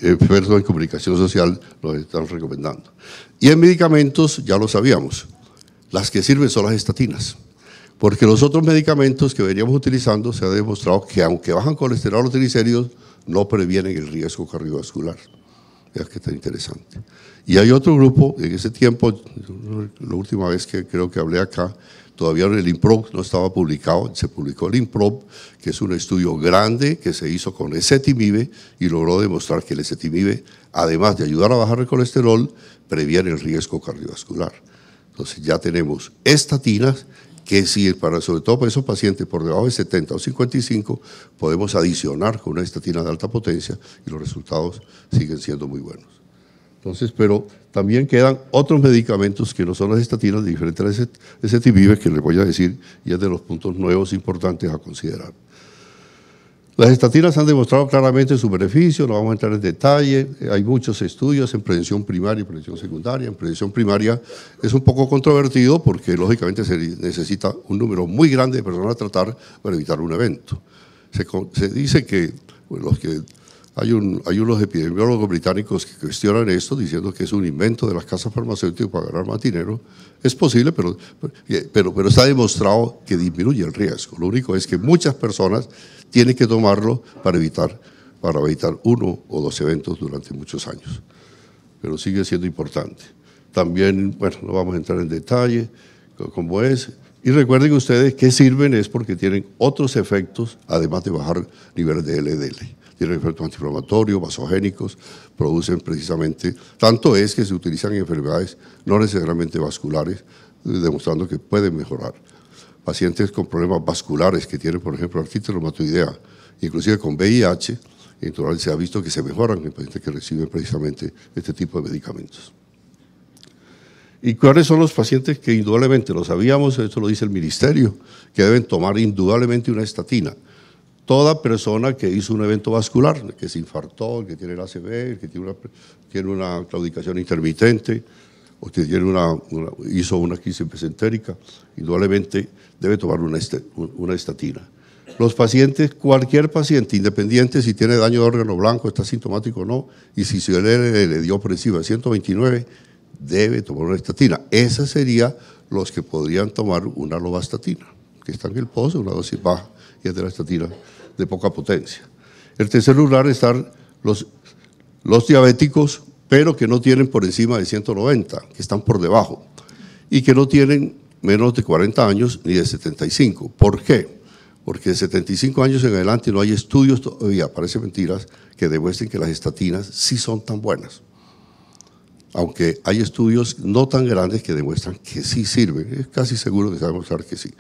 expertos en comunicación social nos están recomendando. Y en medicamentos ya lo sabíamos, las que sirven son las estatinas, porque los otros medicamentos que veníamos utilizando se ha demostrado que aunque bajan colesterol o triglicéridos, no previenen el riesgo cardiovascular. Es que está interesante. Y hay otro grupo, en ese tiempo, la última vez que creo que hablé acá, todavía el IMPROV no estaba publicado, se publicó el IMPROV, que es un estudio grande que se hizo con ezetimibe y logró demostrar que el ezetimibe, además de ayudar a bajar el colesterol, previene el riesgo cardiovascular. Entonces ya tenemos estatinas que sí, sobre todo para esos pacientes por debajo de 70 o 55, podemos adicionar con una estatina de alta potencia y los resultados siguen siendo muy buenos. Entonces, pero también quedan otros medicamentos que no son las estatinas, diferentes a ezetimibe, que les voy a decir, y es de los puntos nuevos importantes a considerar. Las estatinas han demostrado claramente su beneficio, no vamos a entrar en detalle, hay muchos estudios en prevención primaria y prevención secundaria. En prevención primaria es un poco controvertido porque lógicamente se necesita un número muy grande de personas a tratar para evitar un evento. Se dice que, bueno, hay unos epidemiólogos británicos que cuestionan esto diciendo que es un invento de las casas farmacéuticas para ganar más dinero. Es posible, pero está demostrado que disminuye el riesgo. Lo único es que muchas personas tienen que tomarlo para evitar 1 o 2 eventos durante muchos años. Pero sigue siendo importante. También, bueno, no vamos a entrar en detalle cómo es. Y recuerden ustedes que sirven es porque tienen otros efectos, además de bajar niveles de LDL. Tienen efectos antiinflamatorios, vasogénicos, producen precisamente, tanto es que se utilizan en enfermedades no necesariamente vasculares, demostrando que pueden mejorar. Pacientes con problemas vasculares que tienen, por ejemplo, artritis reumatoidea, inclusive con VIH, entonces se ha visto que se mejoran en pacientes que reciben precisamente este tipo de medicamentos. ¿Y cuáles son los pacientes que indudablemente, lo sabíamos, esto lo dice el ministerio, que deben tomar indudablemente una estatina? Toda persona que hizo un evento vascular, que se infartó, el que tiene el ACV, el que tiene una claudicación intermitente, o que hizo una crisis mesentérica, indudablemente debe tomar una estatina. Los pacientes, cualquier paciente, independiente si tiene daño de órgano blanco, está sintomático o no, y si su LDL le dio por encima de 129, debe tomar una estatina. Esos serían los que podrían tomar una lovastatina, que está en el pozo, una dosis baja, y es de la estatina de poca potencia. En tercer lugar están los diabéticos, pero que no tienen por encima de 190, que están por debajo, y que no tienen menos de 40 años ni de 75. ¿Por qué? Porque de 75 años en adelante no hay estudios todavía, parece mentiras, que demuestren que las estatinas sí son tan buenas. Aunque hay estudios no tan grandes que demuestran que sí sirven, es casi seguro que se va a demostrar que sí,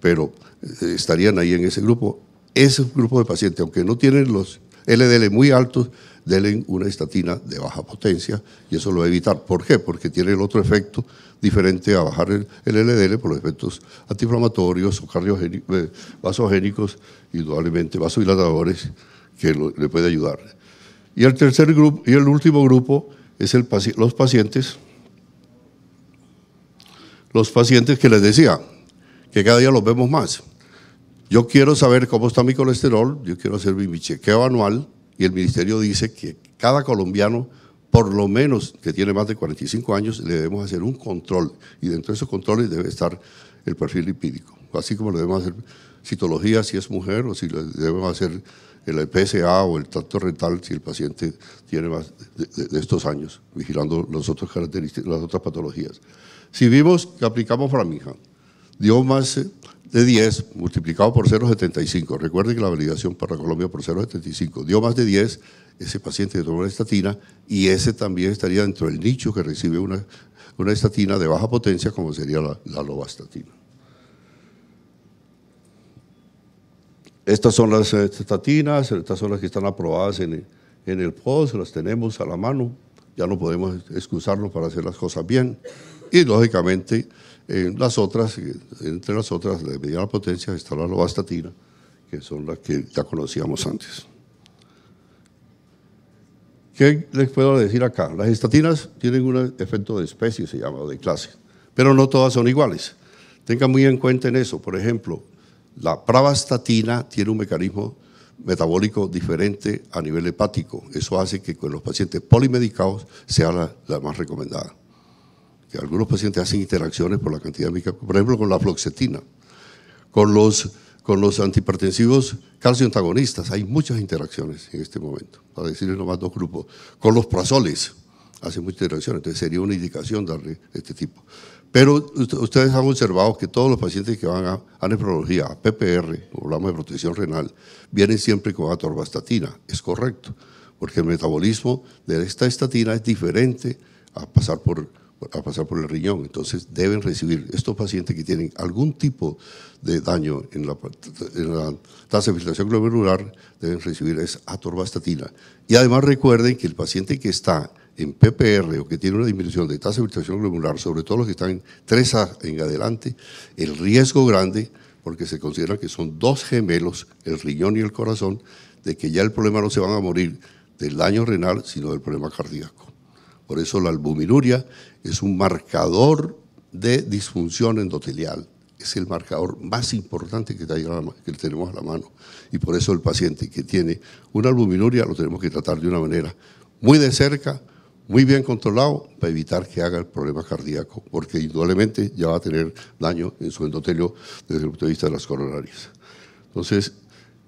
pero estarían ahí en ese grupo de pacientes, aunque no tienen los LDL muy altos, denle una estatina de baja potencia y eso lo va a evitar. ¿Por qué? Porque tiene el otro efecto diferente a bajar el LDL por los efectos antiinflamatorios o vasogénicos, indudablemente vasodilatadores, que le puede ayudar. Y el tercer grupo, y el último grupo, es los pacientes que les decía, que cada día los vemos más. Yo quiero saber cómo está mi colesterol, yo quiero hacer mi chequeo anual, y el ministerio dice que cada colombiano, por lo menos que tiene más de 45 años, le debemos hacer un control, y dentro de esos controles debe estar el perfil lipídico, así como le debemos hacer citología si es mujer, o si le debemos hacer el PSA o el tracto rectal si el paciente tiene más de estos años, vigilando las otras características, las otras patologías. Si vimos que aplicamos Framija, dio más de 10 multiplicado por 0,75. Recuerden que la validación para Colombia por 0,75 dio más de 10, ese paciente que tomó una estatina, y ese también estaría dentro del nicho que recibe una estatina de baja potencia, como sería la lovastatina. Estas son las estatinas, estas son las que están aprobadas en el POS, las tenemos a la mano, ya no podemos excusarnos para hacer las cosas bien, y lógicamente entre las otras de mediana potencia está la lovastatina, que son las que ya conocíamos antes. ¿Qué les puedo decir acá? Las estatinas tienen un efecto de especie, se llama, o de clase, pero no todas son iguales. Tengan muy en cuenta en eso. Por ejemplo, la pravastatina tiene un mecanismo metabólico diferente a nivel hepático. Eso hace que con los pacientes polimedicados sea la más recomendada. Que algunos pacientes hacen interacciones por la cantidad de medicamentos, por ejemplo con la fluoxetina, con los antihipertensivos calcio antagonistas, hay muchas interacciones en este momento, para decirles nomás 2 grupos. Con los prazoles hacen muchas interacciones, entonces sería una indicación darle este tipo. Pero ustedes han observado que todos los pacientes que van a nefrología, a PPR, o hablamos de protección renal, vienen siempre con atorvastatina, es correcto, porque el metabolismo de esta estatina es diferente a pasar por el riñón, entonces deben recibir estos pacientes que tienen algún tipo de daño en la tasa de filtración glomerular, deben recibir esa atorvastatina. Y además recuerden que el paciente que está en PPR o que tiene una disminución de tasa de filtración glomerular, sobre todo los que están en 3A en adelante, el riesgo grande porque se considera que son dos gemelos, el riñón y el corazón, de que ya el problema no se van a morir del daño renal, sino del problema cardíaco. Por eso la albuminuria es un marcador de disfunción endotelial, es el marcador más importante que tenemos a la mano. Y por eso el paciente que tiene una albuminuria lo tenemos que tratar de una manera muy de cerca, muy bien controlado, para evitar que haga el problema cardíaco, porque indudablemente ya va a tener daño en su endotelio desde el punto de vista de las coronarias. Entonces,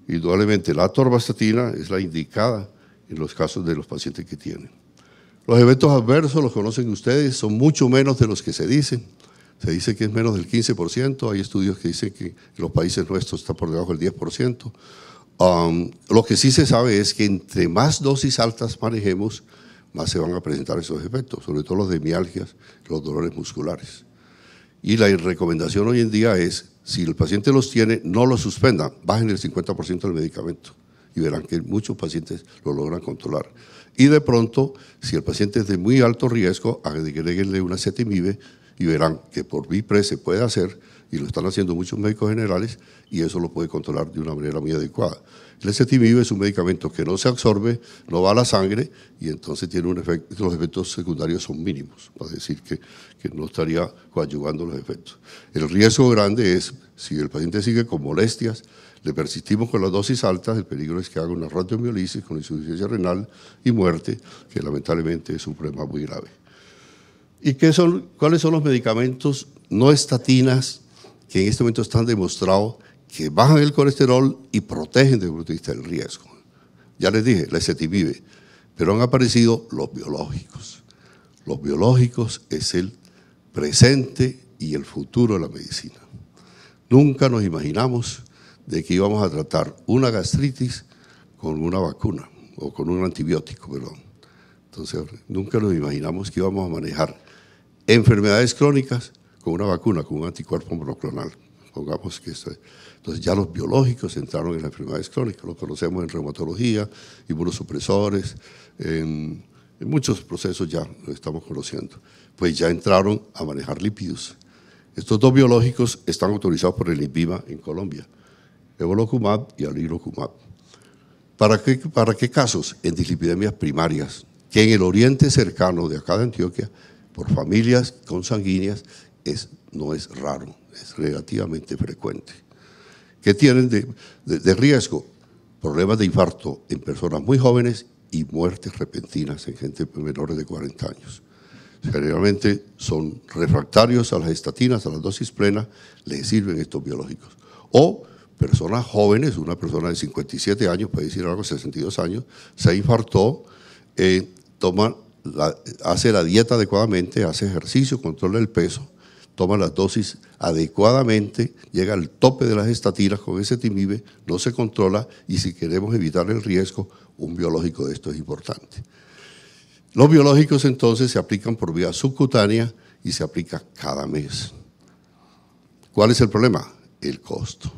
indudablemente la atorvastatina es la indicada en los casos de los pacientes que tienen. Los eventos adversos, los conocen ustedes, son mucho menos de los que se dicen. Se dice que es menos del 15%, hay estudios que dicen que en los países nuestros está por debajo del 10%. Lo que sí se sabe es que entre más dosis altas manejemos, más se van a presentar esos efectos, sobre todo los de mialgias, los dolores musculares. Y la recomendación hoy en día es, si el paciente los tiene, no los suspendan, bajen el 50% del medicamento y verán que muchos pacientes lo logran controlar. Y de pronto, si el paciente es de muy alto riesgo, agréguenle una ezetimibe y verán que por Bipres se puede hacer, y lo están haciendo muchos médicos generales, y eso lo puede controlar de una manera muy adecuada. El ezetimibe es un medicamento que no se absorbe, no va a la sangre, y entonces tiene un efecto, los efectos secundarios son mínimos, para decir que no estaría coadyuvando los efectos. El riesgo grande es, si el paciente sigue con molestias, le persistimos con las dosis altas, el peligro es que haga una radiomiolisis con insuficiencia renal y muerte, que lamentablemente es un problema muy grave. ¿Y cuáles son los medicamentos no estatinas que en este momento están demostrados que bajan el colesterol y protegen desde el punto de vista del riesgo? Ya les dije, la ezetimibe, pero han aparecido los biológicos. Los biológicos es el presente y el futuro de la medicina. Nunca nos imaginamos de que íbamos a tratar una gastritis con una vacuna o con un antibiótico, perdón. Entonces, nunca nos imaginamos que íbamos a manejar enfermedades crónicas con una vacuna, con un anticuerpo monoclonal. Pongamos que esto es. Entonces, ya los biológicos entraron en las enfermedades crónicas, lo conocemos en reumatología, inmunosupresores, en muchos procesos ya lo estamos conociendo. Pues ya entraron a manejar lípidos. Estos dos biológicos están autorizados por el INVIMA en Colombia, evolocumab y alirocumab. ¿Para qué casos? En dislipidemias primarias, que en el oriente cercano de acá de Antioquia, por familias consanguíneas, no es raro, es relativamente frecuente. ¿Qué tienen de riesgo? Problemas de infarto en personas muy jóvenes y muertes repentinas en gente menores de 40 años. Generalmente son refractarios a las estatinas, a las dosis plenas, les sirven estos biológicos. O personas jóvenes, una persona de 57 años, puede decir algo, 62 años, se infartó, hace la dieta adecuadamente, hace ejercicio, controla el peso, toma las dosis adecuadamente, llega al tope de las estatinas con ezetimibe, no se controla, y si queremos evitar el riesgo, un biológico de esto es importante. Los biológicos entonces se aplican por vía subcutánea y se aplica cada mes. ¿Cuál es el problema? El costo.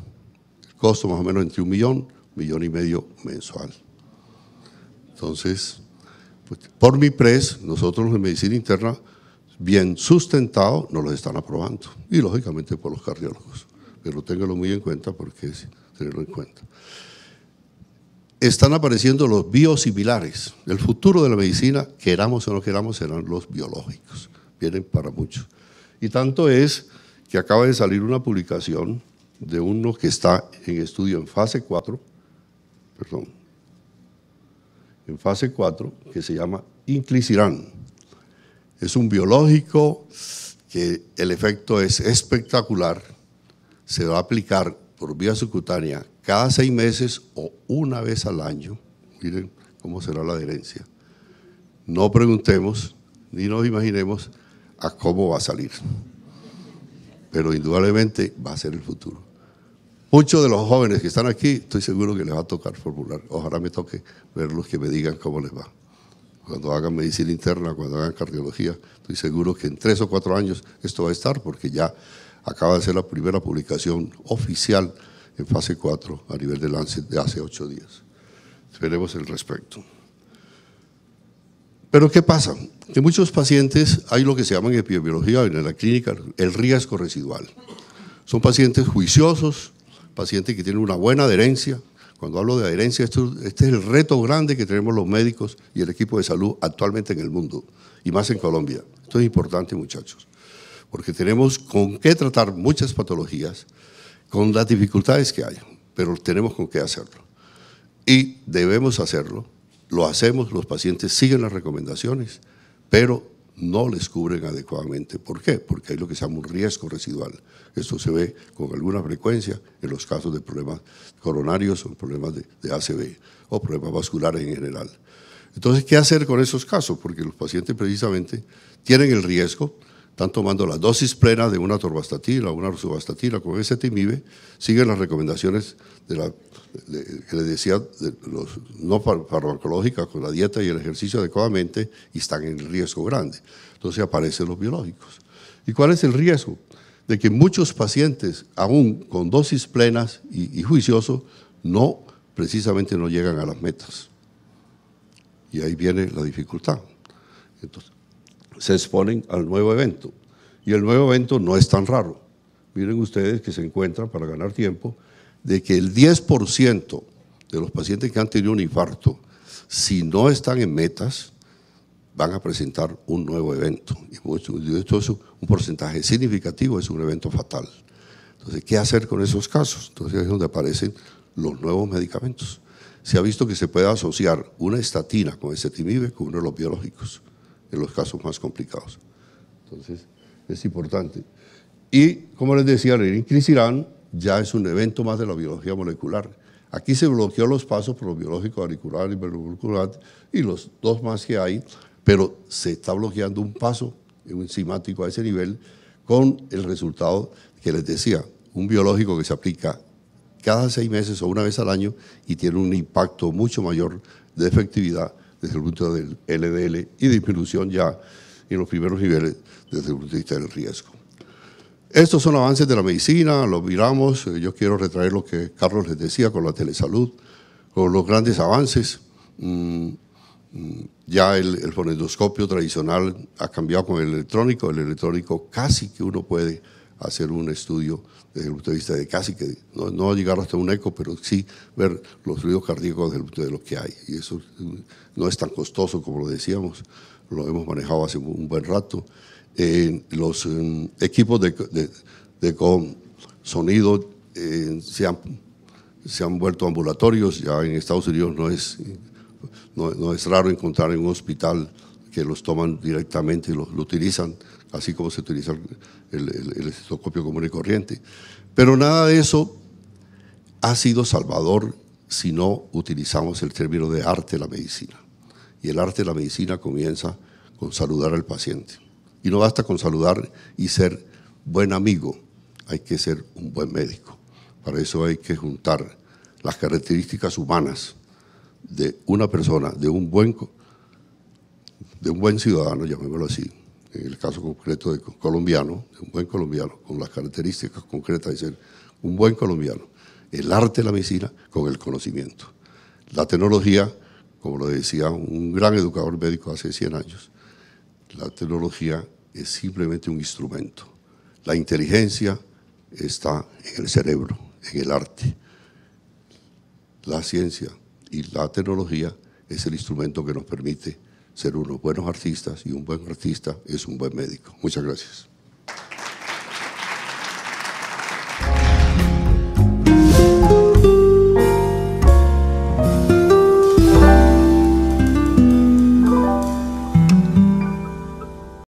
El costo más o menos entre 1 millón, 1,5 millones mensual. Entonces, pues, por MIPRES, nosotros en medicina interna, bien sustentado, nos los están aprobando. Y lógicamente por los cardiólogos. Pero ténganlo muy en cuenta porque es tenerlo en cuenta. Están apareciendo los biosimilares. El futuro de la medicina, queramos o no queramos, serán los biológicos. Vienen para muchos. Y tanto es que acaba de salir una publicación de uno que está en estudio en fase 4, en fase 4, que se llama Inclisiran. Es un biológico que el efecto es espectacular. Se va a aplicar por vía subcutánea cada 6 meses o una vez al año. Miren cómo será la adherencia. No preguntemos ni nos imaginemos a cómo va a salir, pero indudablemente va a ser el futuro. Muchos de los jóvenes que están aquí, estoy seguro que les va a tocar formular. Ojalá me toque verlos que me digan cómo les va. Cuando hagan medicina interna, cuando hagan cardiología, estoy seguro que en 3 o 4 años esto va a estar, porque ya acaba de ser la primera publicación oficial en fase 4 a nivel de Lancet de hace 8 días. Esperemos el respecto. Pero ¿qué pasa? Que muchos pacientes hay lo que se llama en epidemiología, en la clínica, el riesgo residual. Son pacientes juiciosos, pacientes que tienen una buena adherencia. Cuando hablo de adherencia, este es el reto grande que tenemos los médicos y el equipo de salud actualmente en el mundo, y más en Colombia. Esto es importante, muchachos, porque tenemos con qué tratar muchas patologías, con las dificultades que hay, pero tenemos con qué hacerlo. Y debemos hacerlo, lo hacemos, los pacientes siguen las recomendaciones, pero no les cubren adecuadamente. ¿Por qué? Porque hay lo que se llama un riesgo residual. Esto se ve con alguna frecuencia en los casos de problemas coronarios o problemas de ACV o problemas vasculares en general. Entonces, ¿qué hacer con esos casos? Porque los pacientes precisamente tienen el riesgo, están tomando la dosis plena de una atorvastatina o una rosuvastatina con ezetimibe, siguen las recomendaciones que les decía, de los no farmacológicas, con la dieta y el ejercicio adecuadamente, y están en riesgo grande. Entonces aparecen los biológicos. ¿Y cuál es el riesgo? De que muchos pacientes, aún con dosis plenas y juiciosos, precisamente no llegan a las metas. Y ahí viene la dificultad. Entonces, se exponen al nuevo evento. Y el nuevo evento no es tan raro. Miren ustedes que se encuentran, para ganar tiempo, de que el 10% de los pacientes que han tenido un infarto, si no están en metas, van a presentar un nuevo evento. Y esto es un porcentaje significativo, es un evento fatal. Entonces, ¿qué hacer con esos casos? Entonces es donde aparecen los nuevos medicamentos. Se ha visto que se puede asociar una estatina con ezetimibe con uno de los biológicos, en los casos más complicados. Entonces, es importante. Y, como les decía, el inclisiran ya es un evento más de la biología molecular. Aquí se bloqueó los pasos por los biológicos auricular y verruculat y los dos más que hay, pero se está bloqueando un paso enzimático a ese nivel con el resultado que les decía, un biológico que se aplica cada 6 meses o una vez al año y tiene un impacto mucho mayor de efectividad desde el punto del LDL y disminución ya en los primeros niveles desde el punto de vista del riesgo. Estos son avances de la medicina, los miramos, yo quiero retraer lo que Carlos les decía con la telesalud, con los grandes avances. Ya el fonendoscopio tradicional ha cambiado con el electrónico casi que uno puede hacer un estudio desde el punto de vista de casi que, no llegar hasta un eco, pero sí ver los ruidos cardíacos desde el punto de lo que hay. Y eso no es tan costoso como lo decíamos, lo hemos manejado hace un buen rato. Los equipos de sonido se han vuelto ambulatorios, ya en Estados Unidos no es raro encontrar en un hospital que los toman directamente y lo utilizan, así como se utiliza el estetoscopio común y corriente. Pero nada de eso ha sido salvador si no utilizamos el término de arte de la medicina. Y el arte de la medicina comienza con saludar al paciente. Y no basta con saludar y ser buen amigo, hay que ser un buen médico. Para eso hay que juntar las características humanas de una persona, de un buen ciudadano, llamémoslo así, en el caso concreto de colombiano, de un buen colombiano, con las características concretas de ser un buen colombiano, el arte de la medicina con el conocimiento. La tecnología, como lo decía un gran educador médico hace 100 años, la tecnología es simplemente un instrumento. La inteligencia está en el cerebro, en el arte. La ciencia y la tecnología es el instrumento que nos permite ser unos buenos artistas, y un buen artista es un buen médico. Muchas gracias.